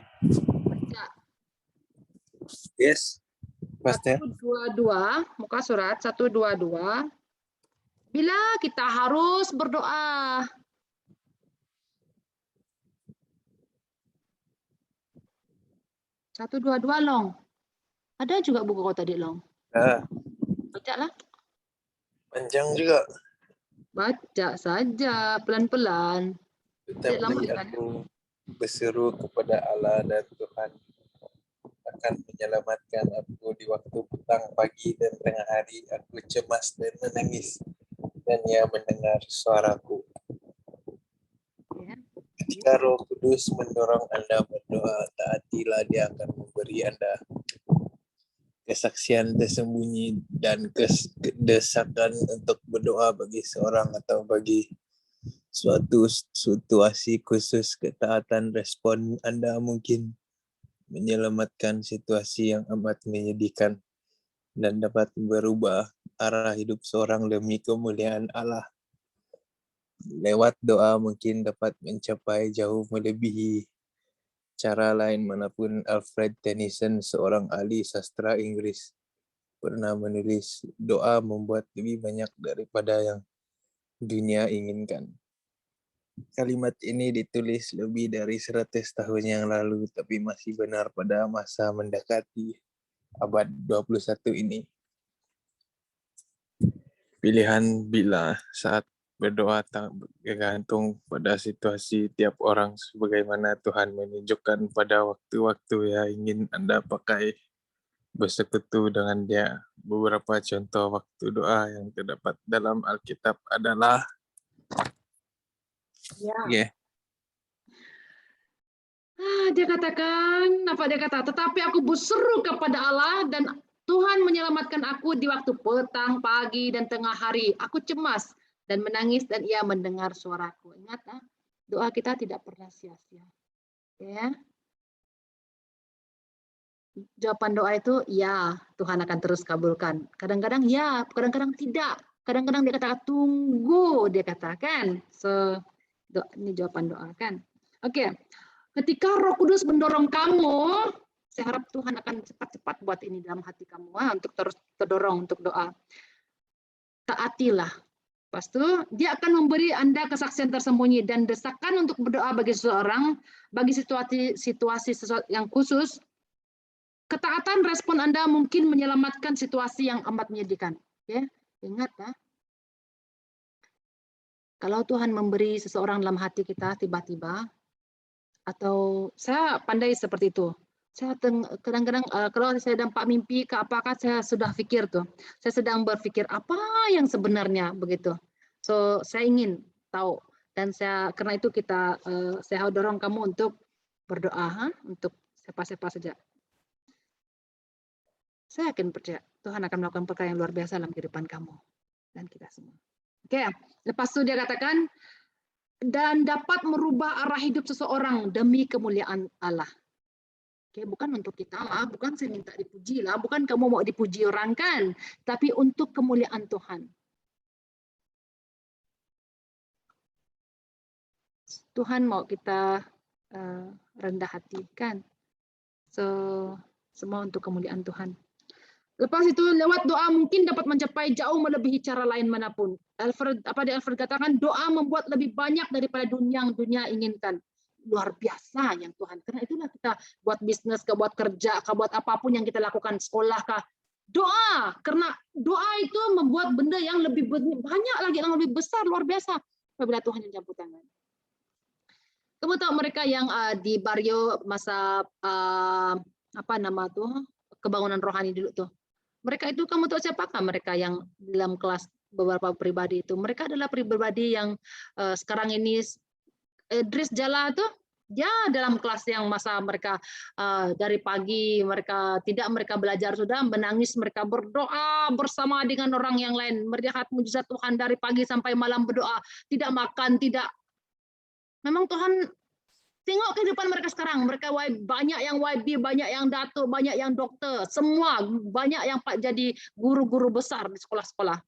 Ya. Yes. Pastor. 122, muka surat 122. Bila kita harus berdoa. Satu dua Long. Ada juga buku kau tadi Long. Baca lah. Panjang juga. Baca saja pelan-pelan. Tetapi aku berseru kepada Allah dan Tuhan akan menyelamatkan aku di waktu petang, pagi dan tengah hari. Aku cemas dan menangis dan Ia mendengar suaraku. Ya. Ketika Roh Kudus mendorong Anda berdoa, taatilah Dia akan memberi Anda kesaksian tersembunyi dan kedesakan untuk berdoa bagi seorang atau bagi suatu situasi khusus. Ketaatan respon Anda mungkin menyelamatkan situasi yang amat menyedihkan dan dapat berubah arah hidup seorang demi kemuliaan Allah. Lewat doa mungkin dapat mencapai jauh melebihi cara lain manapun. Alfred Tennyson, seorang ahli sastra Inggris, pernah menulis, doa membuat lebih banyak daripada yang dunia inginkan. Kalimat ini ditulis lebih dari 100 tahun yang lalu, tapi masih benar pada masa mendekati abad 21 ini. Pilihan bila saat berdoa tergantung pada situasi tiap orang, sebagaimana Tuhan menunjukkan pada waktu-waktu yang ingin Anda pakai bersekutu dengan Dia. Beberapa contoh waktu doa yang terdapat dalam Alkitab adalah Dia katakan, apa dia kata? Tetapi aku berseru kepada Allah dan Tuhan menyelamatkan aku di waktu petang, pagi, dan tengah hari. Aku cemas dan menangis dan Ia mendengar suaraku. Ingat, doa kita tidak pernah sia-sia. Ya. Jawaban doa itu ya, Tuhan akan terus kabulkan. Kadang-kadang ya, kadang-kadang tidak. Kadang-kadang dia katakan tunggu, dia katakan. So, ini jawaban doa kan. Oke. Ketika Roh Kudus mendorong kamu, saya harap Tuhan akan cepat-cepat buat ini dalam hati kamu untuk terus terdorong untuk doa. Taatilah. Lepas itu, dia akan memberi Anda kesaksian tersembunyi dan desakan untuk berdoa bagi seseorang, bagi situasi yang khusus. Ketaatan respon Anda mungkin menyelamatkan situasi yang amat menyedihkan. Ya, ingat ya. Kalau Tuhan memberi seseorang dalam hati kita tiba-tiba, atau saya pandai seperti itu. Saya kadang-kadang kalau saya dampak mimpi ke apakah saya sudah pikir tuh. Saya sedang berpikir apa yang sebenarnya begitu. So saya ingin tahu Dan karena itu saya dorong kamu untuk berdoa untuk siapa-siapa saja. Saya yakin percaya Tuhan akan melakukan perkara yang luar biasa dalam kehidupan kamu dan kita semua. Oke, lepas itu dia katakan, dan dapat merubah arah hidup seseorang demi kemuliaan Allah. Oke, bukan untuk kita lah, bukan saya minta dipuji lah, bukan kamu mau dipuji orang kan, tapi untuk kemuliaan Tuhan. Tuhan mau kita rendah hati kan. So, semua untuk kemuliaan Tuhan. Lepas itu lewat doa mungkin dapat mencapai jauh melebihi cara lain manapun. Alfred katakan doa membuat lebih banyak daripada yang dunia inginkan. Luar biasa yang Tuhan. Karena itulah kita buat bisnis, buat kerja, buat apapun yang kita lakukan, sekolah kah. Doa, karena doa itu membuat benda yang lebih banyak lagi, yang lebih besar, luar biasa. Apabila Tuhan yang campur tangan. Kamu tahu mereka yang di Barrio masa apa nama tuh kebangunan rohani dulu tuh. Mereka itu kamu tahu siapakah mereka yang dalam kelas beberapa pribadi itu? Mereka adalah pribadi yang sekarang ini Idris Jala tuh dia dalam kelas yang masa mereka dari pagi mereka belajar sudah menangis, mereka berdoa bersama dengan orang yang lain, melihat mujizat Tuhan dari pagi sampai malam berdoa, tidak makan, tidak. Memang Tuhan tengok kehidupan mereka sekarang, mereka banyak yang YB, banyak yang datuk, banyak yang dokter, semua banyak yang jadi guru-guru besar di sekolah-sekolah.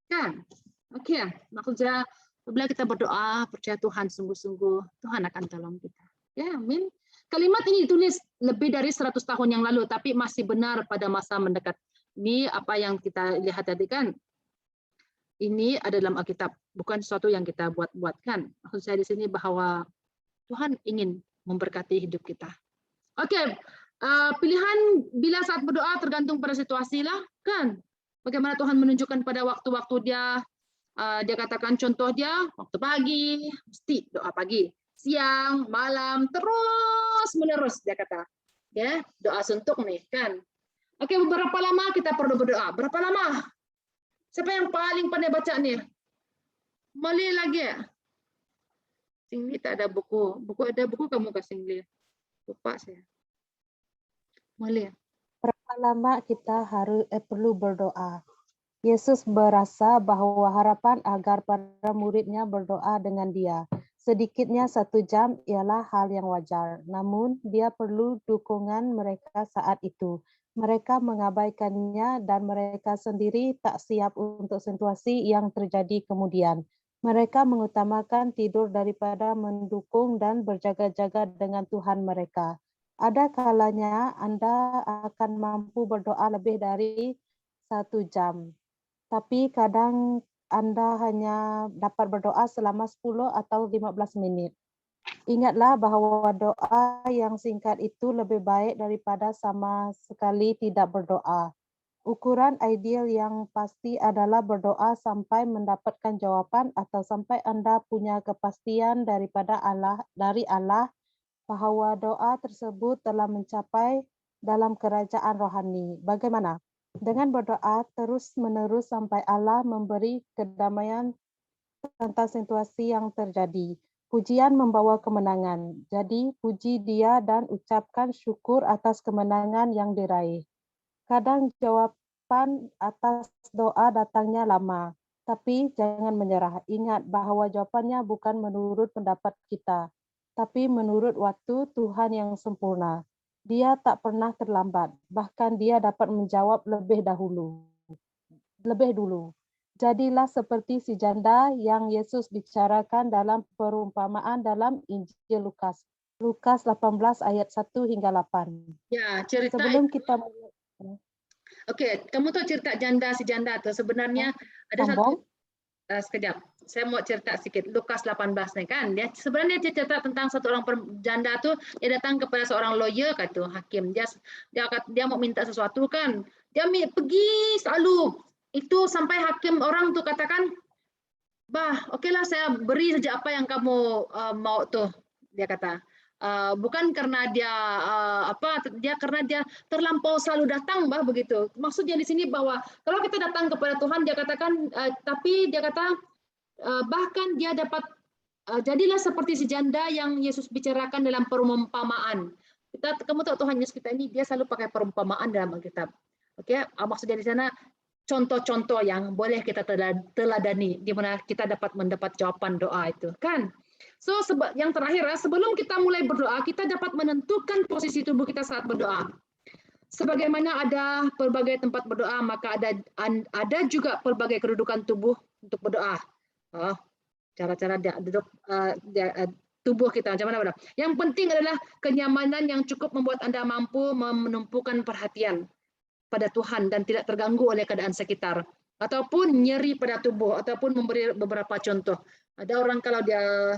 Kan? Oke, maksudnya bila kita berdoa, percaya Tuhan sungguh-sungguh, Tuhan akan tolong kita. Ya, amin. Kalimat ini ditulis lebih dari 100 tahun yang lalu, tapi masih benar pada masa mendekat. Ini apa yang kita lihat tadi kan? Ini ada dalam Alkitab, bukan sesuatu yang kita buat-buatkan. Maksud saya di sini bahwa Tuhan ingin memberkati hidup kita. Oke, pilihan bila saat berdoa tergantung pada situasi lah, kan? Bagaimana Tuhan menunjukkan pada waktu-waktu dia katakan contoh dia, waktu pagi, mesti doa pagi. Siang, malam, terus menerus dia kata. Ya, doa suntuk nih, kan? Oke, berapa lama kita perlu berdoa? Berapa lama? Siapa yang paling pandai baca nih? Boleh lagi ya? Singli tak ada buku. Ada buku kamu kasih Singli. Lupa saya. Boleh. Berapa lama kita perlu berdoa? Yesus berasa bahwa harapan agar para muridnya berdoa dengan dia. Sedikitnya 1 jam ialah hal yang wajar. Namun dia perlu dukungan mereka saat itu. Mereka mengabaikannya dan mereka sendiri tak siap untuk situasi yang terjadi kemudian. Mereka mengutamakan tidur daripada mendukung dan berjaga-jaga dengan Tuhan mereka. Ada kalanya Anda akan mampu berdoa lebih dari 1 jam. Tapi kadang Anda hanya dapat berdoa selama 10 atau 15 menit. Ingatlah bahwa doa yang singkat itu lebih baik daripada sama sekali tidak berdoa. Ukuran ideal yang pasti adalah berdoa sampai mendapatkan jawaban atau sampai Anda punya kepastian dari Allah bahwa doa tersebut telah mencapai dalam kerajaan rohani. Bagaimana? Dengan berdoa terus-menerus sampai Allah memberi kedamaian tentang situasi yang terjadi. Pujian membawa kemenangan. Jadi, puji Dia dan ucapkan syukur atas kemenangan yang diraih. Kadang jawaban atas doa datangnya lama, tapi jangan menyerah. Ingat bahwa jawabannya bukan menurut pendapat kita, tapi menurut waktu Tuhan yang sempurna. Dia tak pernah terlambat, bahkan Dia dapat menjawab lebih dulu. Jadilah seperti si janda yang Yesus bicarakan dalam perumpamaan dalam Injil Lukas. Lukas 18 ayat 1 hingga 8. Ya, cerita Sebelum kita Oke, kamu tahu cerita si janda itu sebenarnya ada Sambung. sekejap. Saya mau cerita sedikit. Lukas 18 nih kan. Dia sebenarnya dia cerita tentang satu orang janda tuh, dia datang kepada seorang lawyer kata hakim. Dia mau minta sesuatu kan. Dia pergi selalu itu sampai hakim orang tuh katakan, "Bah, okelah saya beri saja apa yang kamu mau tuh." Dia kata. Bukan karena karena dia terlampau selalu datang, bah begitu. Maksudnya di sini bahwa kalau kita datang kepada Tuhan, dia katakan, tapi dia kata bahkan dia dapat jadilah seperti si janda yang Yesus bicarakan dalam perumpamaan. Kamu tahu Tuhan Yesus kita ini dia selalu pakai perumpamaan dalam Alkitab. Oke, maksudnya di sana contoh-contoh yang boleh kita teladani di mana kita dapat mendapat jawaban doa itu, kan? So, yang terakhir, sebelum kita mulai berdoa, kita dapat menentukan posisi tubuh kita saat berdoa. Sebagaimana ada pelbagai tempat berdoa, maka ada juga pelbagai kedudukan tubuh untuk berdoa. Cara-cara duduk tubuh kita macam mana? Yang penting adalah kenyamanan yang cukup membuat Anda mampu menumpukan perhatian pada Tuhan dan tidak terganggu oleh keadaan sekitar, ataupun nyeri pada tubuh, ataupun memberi beberapa contoh. Ada orang kalau dia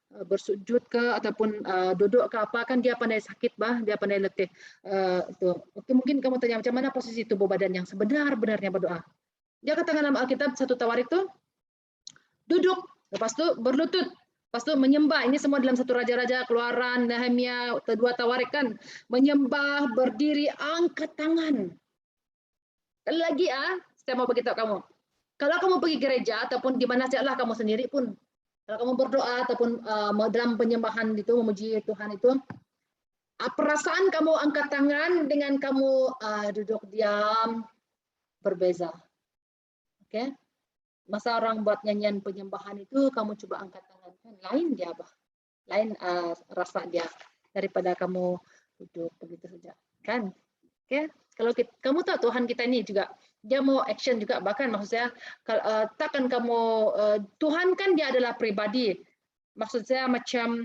bersujud ke ataupun duduk ke apa, kan dia pandai sakit dia pandai letih. Oke, mungkin kamu tanya macam mana posisi tubuh badan yang sebenar-benarnya berdoa. Dia katakan dalam Alkitab 1 Tawarik itu duduk, lepas itu berlutut, lepas itu menyembah. Ini semua dalam 1 Raja-Raja, Keluaran, Nehemia, 2 Tawarik kan. Menyembah, berdiri, angkat tangan. Sekali lagi saya mau beritahu kamu. Kalau kamu pergi gereja ataupun di mana sajalah kamu sendiri pun, kalau kamu berdoa ataupun dalam penyembahan itu memuji Tuhan itu, perasaan kamu angkat tangan dengan kamu duduk diam berbeza. Oke? Masa orang buat nyanyian penyembahan itu kamu coba angkat tangan, kan lain dia lain rasa dia daripada kamu duduk begitu saja, kan? Oke? Kalau kamu tahu Tuhan kita ini juga dia mau action juga, bahkan maksud saya takkan kamu Tuhan kan dia adalah pribadi, maksud saya macam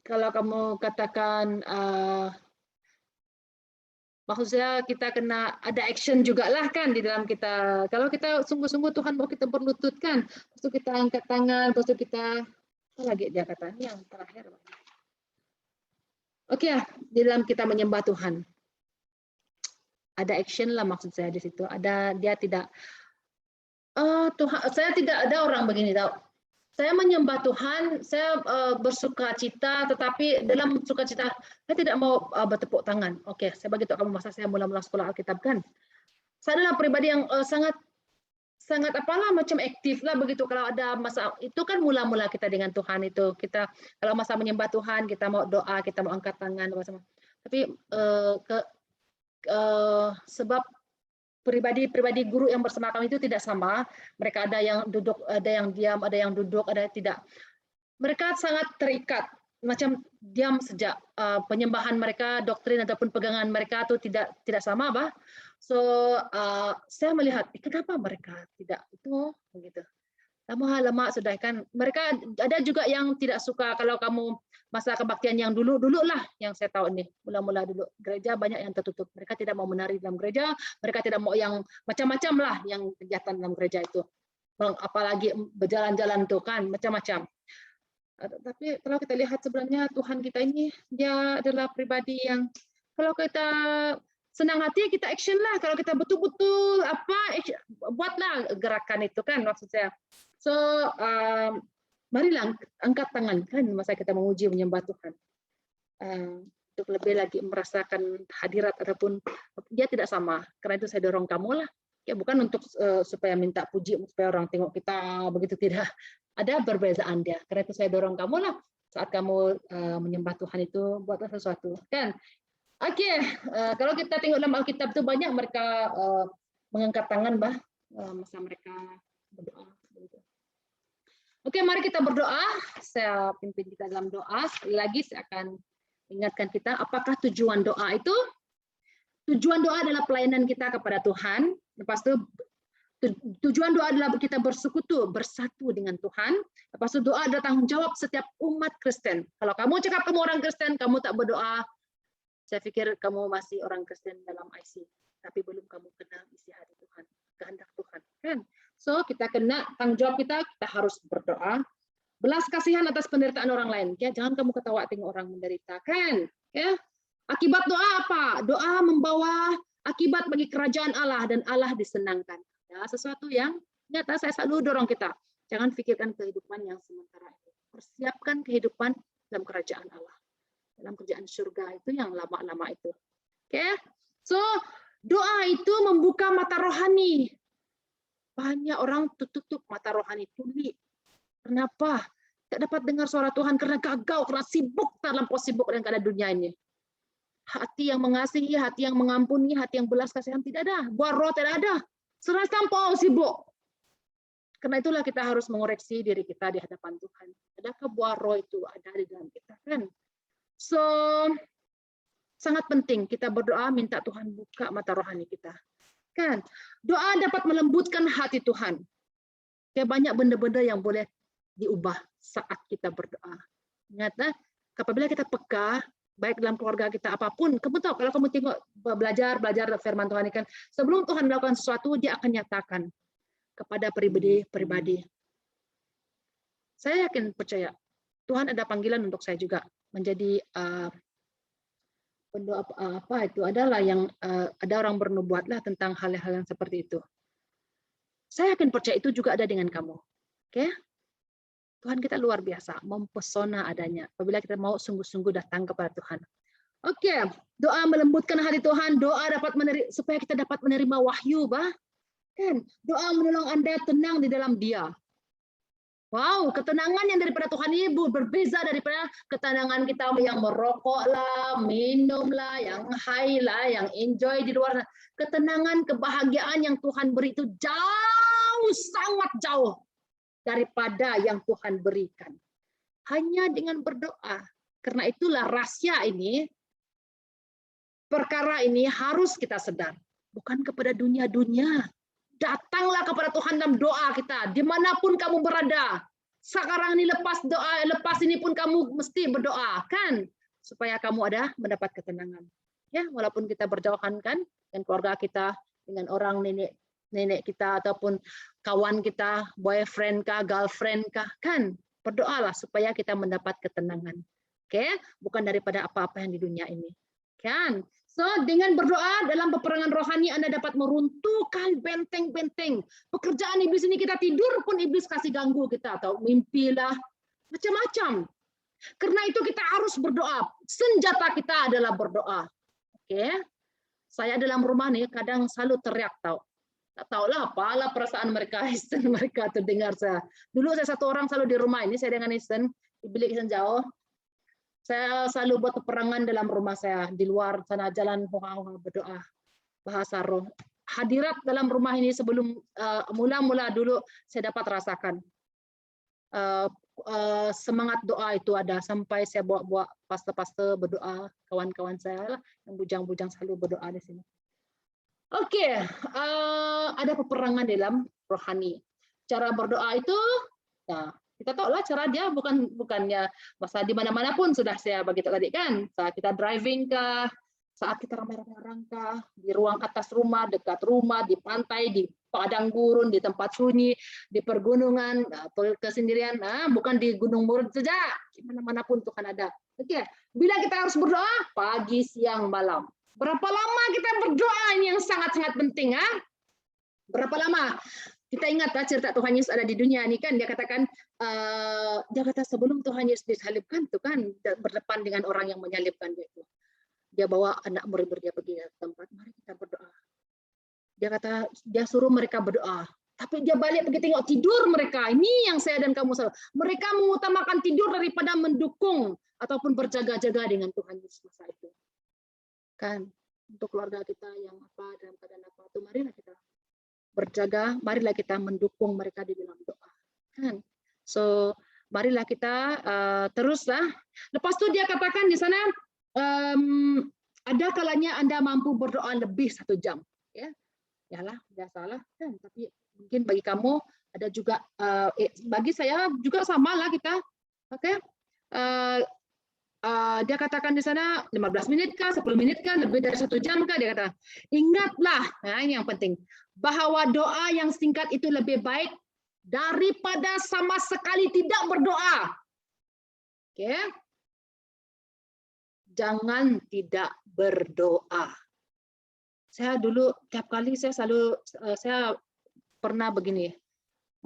kalau kamu katakan maksud saya kita kena ada action juga lah kan di dalam kita. Kalau kita sungguh-sungguh Tuhan mau kita berlutut kan, lepas itu kita angkat tangan, lepas itu kita apa lagi dia kata ini yang terakhir. Oke, di dalam kita menyembah Tuhan. Ada action lah maksud saya di situ. Ada dia tidak Tuhan, saya tidak ada orang begini tahu. Saya menyembah Tuhan, saya bersukacita, tetapi dalam sukacita saya tidak mau bertepuk tangan. Oke, saya bagi tahu kamu masa saya mula-mula sekolah Alkitab kan. Saya adalah pribadi yang sangat apalah macam aktif lah begitu. Kalau ada masa itu kan mula-mula kita dengan Tuhan itu kita kalau masa menyembah Tuhan kita mau doa, kita mau angkat tangan sama. Tapi sebab pribadi guru yang bersama kami itu tidak sama. Mereka ada yang duduk, ada yang diam, ada yang duduk, ada yang tidak. Mereka sangat terikat, macam diam sejak penyembahan mereka, doktrin ataupun pegangan mereka itu tidak sama, bah. So saya melihat kenapa mereka tidak itu begitu. Lama-lama sudah kan. Mereka ada juga yang tidak suka kalau kamu masa kebaktian yang dulu lah yang saya tahu ini mula-mula dulu gereja banyak yang tertutup, mereka tidak mau menari dalam gereja, mereka tidak mau yang macam-macam lah yang kegiatan dalam gereja itu, apalagi berjalan-jalan tuh kan macam-macam. Tapi kalau kita lihat sebenarnya Tuhan kita ini dia adalah pribadi yang kalau kita senang hati kita action lah, kalau kita betul-betul buatlah gerakan itu kan maksud saya. So marilah angkat tangan kan masa kita memuji menyembah Tuhan untuk lebih lagi merasakan hadirat ataupun dia tidak sama. Karena itu saya dorong kamu lah ya, bukan untuk supaya minta puji supaya orang tengok kita begitu, tidak, ada perbezaan dia. Karena itu saya dorong kamu lah saat kamu menyembah Tuhan itu buatlah sesuatu kan. Oke, kalau kita tengok dalam Alkitab itu banyak mereka mengangkat tangan masa mereka berdoa begitu. Oke, mari kita berdoa. Saya pimpin kita dalam doa. Sekali lagi saya akan ingatkan kita, apakah tujuan doa itu? Tujuan doa adalah pelayanan kita kepada Tuhan. Lepas itu tujuan doa adalah kita bersekutu, bersatu dengan Tuhan. Lepas itu doa adalah tanggung jawab setiap umat Kristen. Kalau kamu cakap kamu orang Kristen, kamu tak berdoa, saya pikir kamu masih orang Kristen dalam IC. Tapi belum kamu kenal isi hati Tuhan, kehendak Tuhan. Kan? So, kita kena tanggung jawab kita harus berdoa. Belas kasihan atas penderitaan orang lain. Ya, jangan kamu ketawa tengok orang menderita, kan? Ya. Akibat doa apa? Doa membawa akibat bagi kerajaan Allah dan Allah disenangkan. Ya, sesuatu yang nyata saya selalu dorong kita. Jangan pikirkan kehidupan yang sementara itu. Persiapkan kehidupan dalam kerajaan Allah. Dalam kerajaan surga itu yang lama-lama itu. Oke? So, doa itu membuka mata rohani. Banyak orang tutup mata rohani, tuli. Kenapa? Tak dapat dengar suara Tuhan karena gagal, karena sibuk terlampau sibuk dengan keadaan dunia ini. Hati yang mengasihi, hati yang mengampuni, hati yang belas kasihan tidak ada. Buah roh tidak ada. Serasa terlampau sibuk. Karena itulah kita harus mengoreksi diri kita di hadapan Tuhan. Adakah buah roh itu ada di dalam kita, kan? So, sangat penting kita berdoa minta Tuhan buka mata rohani kita. Kan? Doa dapat melembutkan hati Tuhan. Kayak banyak benda-benda yang boleh diubah saat kita berdoa. Ingat, apabila kita peka, baik dalam keluarga kita apapun, kamu tahu kalau kamu tengok belajar firman Tuhan ini kan, sebelum Tuhan melakukan sesuatu, dia akan nyatakan kepada pribadi-pribadi. Saya yakin percaya Tuhan ada panggilan untuk saya juga menjadi pendoa apa itu adalah yang ada orang bernubuatlah tentang hal-hal yang seperti itu. Saya yakin percaya itu juga ada dengan kamu. Oke? Tuhan kita luar biasa, mempesona adanya. Apabila kita mau sungguh-sungguh datang kepada Tuhan. Oke, doa melembutkan hati Tuhan, doa dapat supaya kita dapat menerima wahyu, bah. Kan? Doa menolong Anda tenang di dalam Dia. Wow, ketenangan yang daripada Tuhan Ibu berbeza daripada ketenangan kita yang merokok lah, minum lah, yang high lah, yang enjoy di luar. Ketenangan, kebahagiaan yang Tuhan beri itu jauh, sangat jauh daripada yang Tuhan berikan. Hanya dengan berdoa. Karena itulah rahasia ini, perkara ini harus kita sedar. Bukan kepada dunia-dunia. Datanglah kepada Tuhan dalam doa kita, dimanapun kamu berada. Sekarang ini lepas doa, lepas ini pun kamu mesti berdoa, kan? Supaya kamu ada mendapat ketenangan. Ya, walaupun kita berjauhan kan, dengan keluarga kita, dengan orang nenek kita ataupun kawan kita, boyfriend kah, girlfriend kah, kan? Berdoalah supaya kita mendapat ketenangan. Oke, bukan daripada apa-apa yang di dunia ini. Kan? So, dengan berdoa dalam peperangan rohani Anda dapat meruntuhkan benteng-benteng. Pekerjaan iblis ini kita tidur pun iblis kasih ganggu kita atau mimpilah macam-macam. Karena itu kita harus berdoa. Senjata kita adalah berdoa. Oke. Saya dalam rumah nih kadang selalu teriak tahu. Tak tahulah apalah perasaan mereka, Kristen mereka terdengar saya. Dulu saya satu orang selalu di rumah ini, saya dengan Kristen, di bilik Kristen jauh. Saya selalu buat peperangan dalam rumah saya, di luar sana jalan berdoa, bahasa roh. Hadirat dalam rumah ini sebelum mula-mula dulu saya dapat rasakan. Semangat doa itu ada, sampai saya bawa pastor-pastor berdoa, kawan-kawan saya yang bujang-bujang selalu berdoa di sini. Oke, ada peperangan dalam rohani. Cara berdoa itu, nah, kita tahu lah cara dia bukannya masa di mana-mana pun sudah saya bagi tahu tadi kan. Saat kita driving kah, saat kita ramai-ramai orang kah, di ruang atas rumah, dekat rumah, di pantai, di padang gurun, di tempat sunyi, di pergunungan, atau kesendirian, bukan di Gunung Murud saja, di mana-mana pun Tuhan ada. Oke, bila kita harus berdoa pagi, siang, malam. Berapa lama kita berdoa ini yang sangat-sangat penting, Berapa lama? Kita ingat cerita Tuhan Yesus ada di dunia ini kan, dia katakan, dia kata sebelum Tuhan Yesus disalibkan tuh kan berdepan dengan orang yang menyalibkan dia itu. Dia bawa anak murid dia pergi ke tempat, mari kita berdoa. Dia kata dia suruh mereka berdoa, tapi dia balik pergi tengok tidur mereka. Ini yang saya dan kamu selalu. Mereka mengutamakan tidur daripada mendukung ataupun berjaga-jaga dengan Tuhan Yesus masa itu. Kan untuk keluarga kita yang apa dalam keadaan apa itu, marilah kita berjaga, marilah kita mendukung mereka di dalam doa. Kan? So, marilah kita teruslah. Lepas itu dia katakan di sana, ada kalanya Anda mampu berdoa lebih 1 jam. Ya, yalah, biasalah. Kan? Tapi mungkin bagi kamu ada juga, bagi saya juga sama lah kita. Oke. Dia katakan di sana 15 menit kah, 10 menit kah, lebih dari 1 jam kah, dia kata. Ingatlah, nah ini yang penting, bahwa doa yang singkat itu lebih baik daripada sama sekali tidak berdoa. Oke. Jangan tidak berdoa. Saya dulu tiap kali saya pernah begini.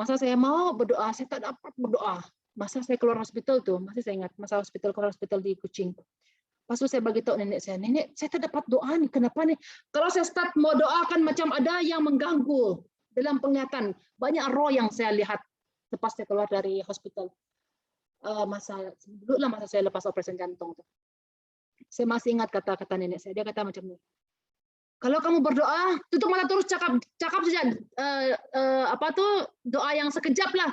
Masa saya mau berdoa, saya tak dapat berdoa. Masa saya keluar hospital tuh, masih saya ingat masa keluar hospital di Kuching. Pas itu saya bagi tahu nenek saya tak dapat doa nih, kenapa nih? Kalau saya start mau doakan macam ada yang mengganggu. dalam penglihatan. Banyak roh yang saya lihat lepas saya keluar dari hospital. Masa saya lepas operasi jantung tuh. Saya masih ingat kata-kata nenek saya. Dia kata macam ni. Kalau kamu berdoa, tutup mata terus cakap saja doa yang sekejap lah.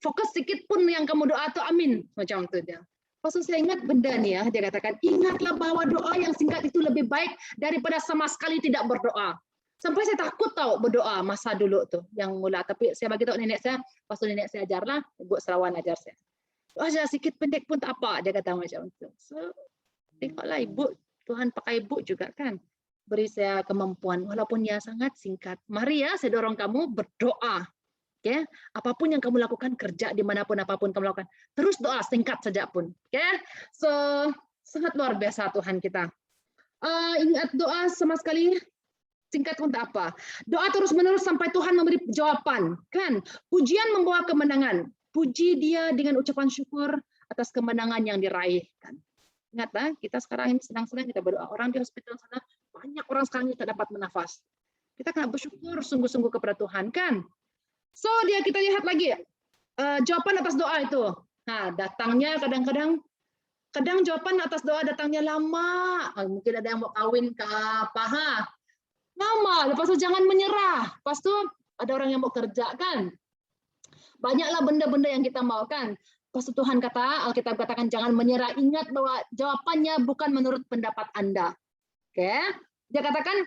Fokus sedikit pun yang kamu doa tuh amin. Macam tu dia. Pasal saya ingat benda ni ya, dia katakan, ingatlah bahwa doa yang singkat itu lebih baik daripada sama sekali tidak berdoa. Sampai saya takut tahu berdoa masa dulu tuh yang mula. Tapi saya bagi tahu nenek saya, pasal nenek saya ajarlah, Ibu Serawan ajar saya. Doa saja sedikit pendek pun tak apa, dia kata macam tu. So, tengoklah Ibu, Tuhan pakai Ibu juga kan. Beri saya kemampuan, walaupun ya sangat singkat. Mari ya, saya dorong kamu berdoa. Okay? Apapun yang kamu lakukan, kerja dimanapun apapun kamu lakukan, terus doa singkat saja pun. Okay? So sangat luar biasa Tuhan kita. Ingat doa sama sekali singkat pun tak apa. Doa terus menerus sampai Tuhan memberi jawaban. Kan? Pujian membawa kemenangan. Puji Dia dengan ucapan syukur atas kemenangan yang diraih. Kan? Ingatlah, kita sekarang ini sedang-sedang kita berdoa. Orang di hospital sana, banyak orang sekarang ini tak dapat bernafas. Kita kena bersyukur sungguh-sungguh kepada Tuhan, kan? So, kita lihat lagi jawaban atas doa itu. Nah, datangnya kadang jawaban atas doa datangnya lama. Mungkin ada yang mau kawin ke apa, lama. Lepas itu jangan menyerah. Lepas itu ada orang yang mau kerja, kan? Banyaklah benda-benda yang kita mau, kan? Lepas itu Tuhan kata, Alkitab katakan jangan menyerah. Ingat bahwa jawabannya bukan menurut pendapat Anda. Oke? Dia katakan,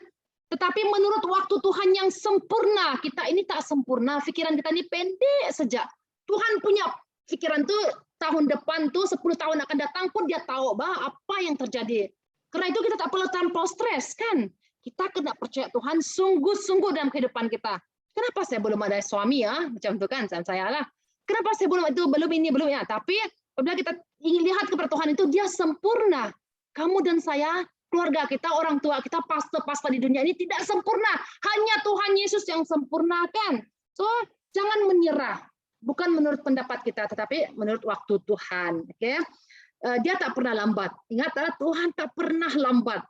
tetapi menurut waktu Tuhan yang sempurna. Kita ini tak sempurna. Pikiran kita ini pendek saja. Tuhan punya pikiran tuh tahun depan tuh 10 tahun akan datang pun dia tahu bahwa apa yang terjadi. Karena itu kita tak perlu terlampau stres, kan? Kita kena percaya Tuhan sungguh-sungguh dalam kehidupan kita. Kenapa saya belum ada suami ya? Macam itu kan, saya lah. Kenapa saya belum ini, belum ya? Tapi apabila kita ingin lihat kepada Tuhan itu, dia sempurna. Kamu dan saya, keluarga kita, orang tua kita, pastor-pastor di dunia ini tidak sempurna. Hanya Tuhan Yesus yang sempurnakan. So, jangan menyerah. Bukan menurut pendapat kita, tetapi menurut waktu Tuhan. Okay? Dia tak pernah lambat. Ingat, Tuhan tak pernah lambat.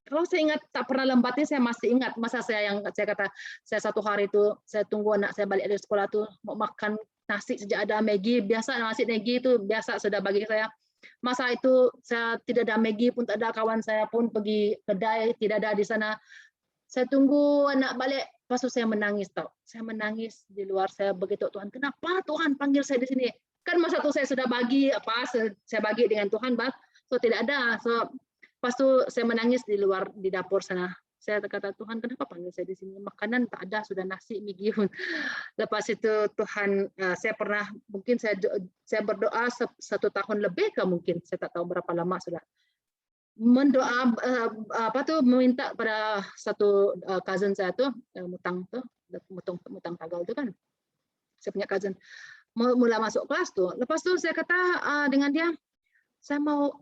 Kalau saya ingat tak pernah lambat ini, saya masih ingat masa saya kata, saya satu hari itu, saya tunggu anak saya balik dari sekolah tuh mau makan nasi sejak ada Maggi. Biasa nasi Maggi itu biasa sudah bagi saya. Masa itu saya tidak ada Maggi pun, tak ada, kawan saya pun pergi kedai, tidak ada di sana. Saya tunggu anak balik, pas itu saya menangis tau. Saya menangis di luar, saya begitu, Tuhan, kenapa Tuhan panggil saya di sini? Kan masa itu saya sudah bagi saya bagi dengan Tuhan, so tidak ada. So pas itu saya menangis di luar di dapur sana. Saya kata, Tuhan, kenapa panggil saya di sini? Makanan tak ada, sudah nasi, Maggi pun. Lepas itu Tuhan, saya pernah, mungkin saya berdoa 1 tahun lebih ke mungkin, saya tak tahu berapa lama sudah. Mendoa meminta pada satu cousin saya tuh, mutang tagal itu kan. Saya punya cousin. Mula masuk kelas tuh. Lepas itu saya kata dengan dia, saya mau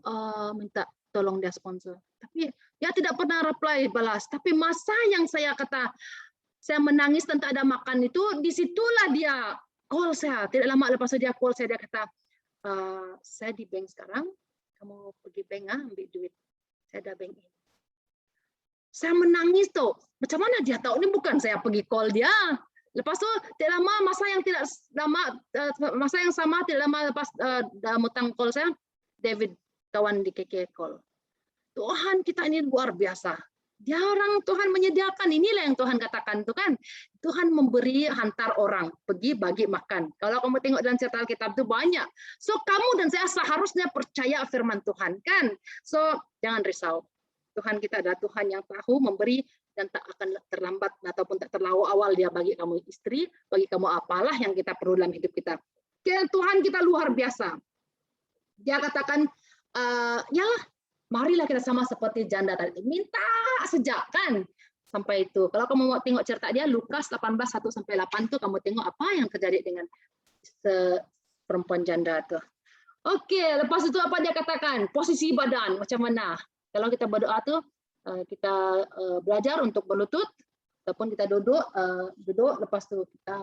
minta tolong dia sponsor. Tapi dia tidak pernah reply balas. Tapi masa yang saya kata, saya menangis dan tak ada makan itu, disitulah dia call saya. Tidak lama lepas itu dia call saya, dia kata, saya di bank sekarang, kamu pergi bank ambil duit. Saya ada bank ini. Saya menangis tuh. Macam mana dia tahu? Ini bukan saya pergi call dia. Lepas itu tidak lama, masa yang sama tidak lama lepas mutang call saya, David kawan di KK call. Tuhan kita ini luar biasa. Dia orang Tuhan menyediakan, inilah yang Tuhan katakan itu kan. Tuhan memberi hantar orang pergi bagi makan. Kalau kamu tengok dalam cerita Alkitab itu banyak. So kamu dan saya seharusnya percaya firman Tuhan kan. So jangan risau. Tuhan kita adalah Tuhan yang tahu memberi dan tak akan terlambat ataupun tak terlalu awal dia bagi kamu istri, bagi kamu apalah yang kita perlu dalam hidup kita. Tuhan kita luar biasa. Dia katakan, yalah, marilah kita sama seperti janda tadi. Minta sejak kan sampai itu. Kalau kamu mau tengok cerita dia, Lukas 18:1-8 tuh kamu tengok apa yang terjadi dengan perempuan janda tuh. Oke, lepas itu apa dia katakan? Posisi badan macam mana? Kalau kita berdoa tuh kita belajar untuk berlutut ataupun kita duduk lepas itu kita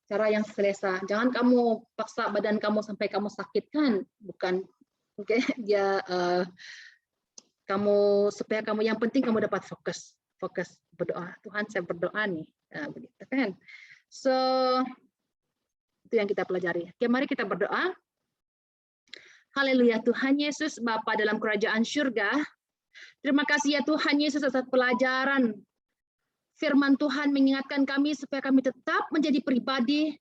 cara yang selesa. Jangan kamu paksa badan kamu sampai kamu sakit kan, bukan. Oke, dia kamu supaya kamu yang penting kamu dapat fokus. fokus berdoa. Tuhan, saya berdoa nih. Nah, begitu kan. So, itu yang kita pelajari. Oke, mari kita berdoa. Haleluya, Tuhan Yesus, Bapa dalam kerajaan surga. Terima kasih ya Tuhan Yesus atas pelajaran firman Tuhan mengingatkan kami supaya kami tetap menjadi pribadi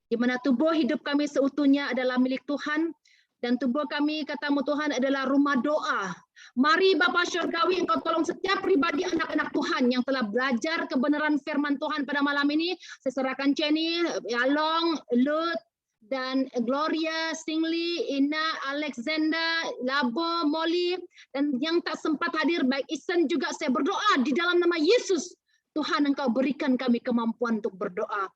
di mana tubuh hidup kami seutuhnya adalah milik Tuhan dan tubuh kami, katamu Tuhan, adalah rumah doa. Mari Bapa Surgawi, Engkau tolong setiap pribadi anak-anak Tuhan yang telah belajar kebenaran firman Tuhan pada malam ini. Saya serahkan Jenny, Yalong, Lut, dan Gloria, Singli, Ina, Alexander, Labo, Molly, dan yang tak sempat hadir, baik Isen juga saya berdoa di dalam nama Yesus. Tuhan, Engkau berikan kami kemampuan untuk berdoa.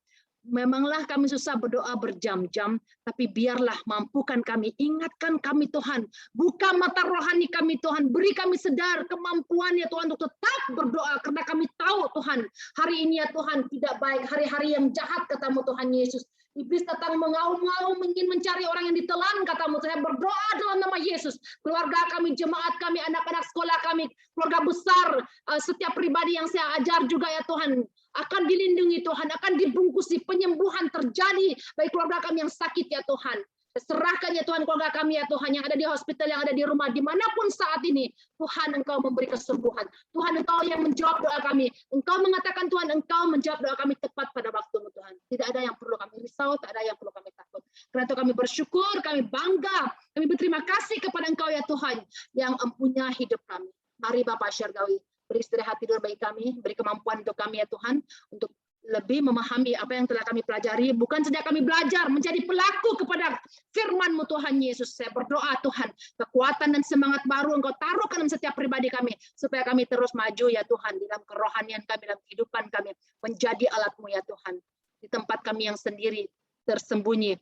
Memanglah kami susah berdoa berjam-jam, tapi biarlah mampukan kami, ingatkan kami Tuhan, buka mata rohani kami Tuhan, beri kami sedar kemampuan ya Tuhan untuk tetap berdoa, karena kami tahu Tuhan, hari ini ya Tuhan tidak baik, hari-hari yang jahat katamu Tuhan Yesus. Iblis datang mengaum-ngaum ingin mencari orang yang ditelan katamu. Saya berdoa dalam nama Yesus. Keluarga kami, jemaat kami, anak-anak sekolah kami, keluarga besar, setiap pribadi yang saya ajar juga ya Tuhan. Akan dilindungi Tuhan, akan dibungkusi, penyembuhan terjadi bagi keluarga kami yang sakit ya Tuhan. Serahkan ya Tuhan keluarga kami ya Tuhan yang ada di hospital, yang ada di rumah, dimanapun saat ini. Tuhan Engkau memberi kesembuhan. Tuhan Engkau yang menjawab doa kami. Engkau mengatakan Tuhan Engkau menjawab doa kami tepat pada waktu-Mu Tuhan. Tidak ada yang perlu kami risau, tak ada yang perlu kami takut. Karena itu kami bersyukur, kami bangga, kami berterima kasih kepada Engkau ya Tuhan yang empunya hidup kami. Mari Bapak Syargawi, beri istirahat tidur bagi kami, beri kemampuan untuk kami ya Tuhan, untuk lebih memahami apa yang telah kami pelajari, bukan saja kami belajar menjadi pelaku kepada firman-Mu Tuhan Yesus. Saya berdoa Tuhan, kekuatan dan semangat baru Engkau taruh dalam setiap pribadi kami, supaya kami terus maju ya Tuhan, di dalam kerohanian kami, dalam kehidupan kami, menjadi alat-Mu ya Tuhan. Di tempat kami yang sendiri, tersembunyi,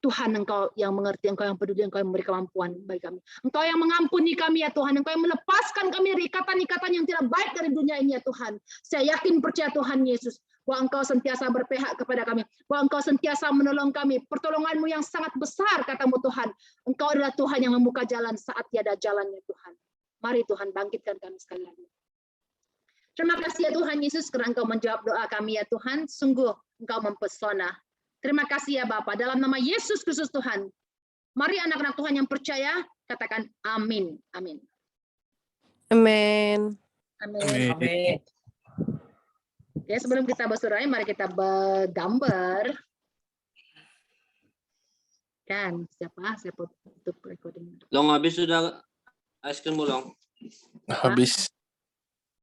Tuhan Engkau yang mengerti, Engkau yang peduli, Engkau yang memberi kemampuan bagi kami. Engkau yang mengampuni kami ya Tuhan, Engkau yang melepaskan kami dari ikatan-ikatan yang tidak baik dari dunia ini ya Tuhan. Saya yakin percaya Tuhan Yesus, bahwa Engkau sentiasa berpihak kepada kami, bahwa Engkau sentiasa menolong kami. Pertolongan-Mu yang sangat besar katamu Tuhan. Engkau adalah Tuhan yang membuka jalan saat tiada jalan ya Tuhan. Mari Tuhan bangkitkan kami sekali lagi. Terima kasih ya Tuhan Yesus karena Engkau menjawab doa kami ya Tuhan. Sungguh Engkau mempesona. Terima kasih ya Bapa. Dalam nama Yesus Kristus Tuhan. Mari anak-anak Tuhan yang percaya katakan amin. Amin. Amin. Amin. Amin. Oke, sebelum kita bersurai, mari kita bergambar. Kan, siapa? Saya tutup recording. Long habis sudah es krim belum? Habis.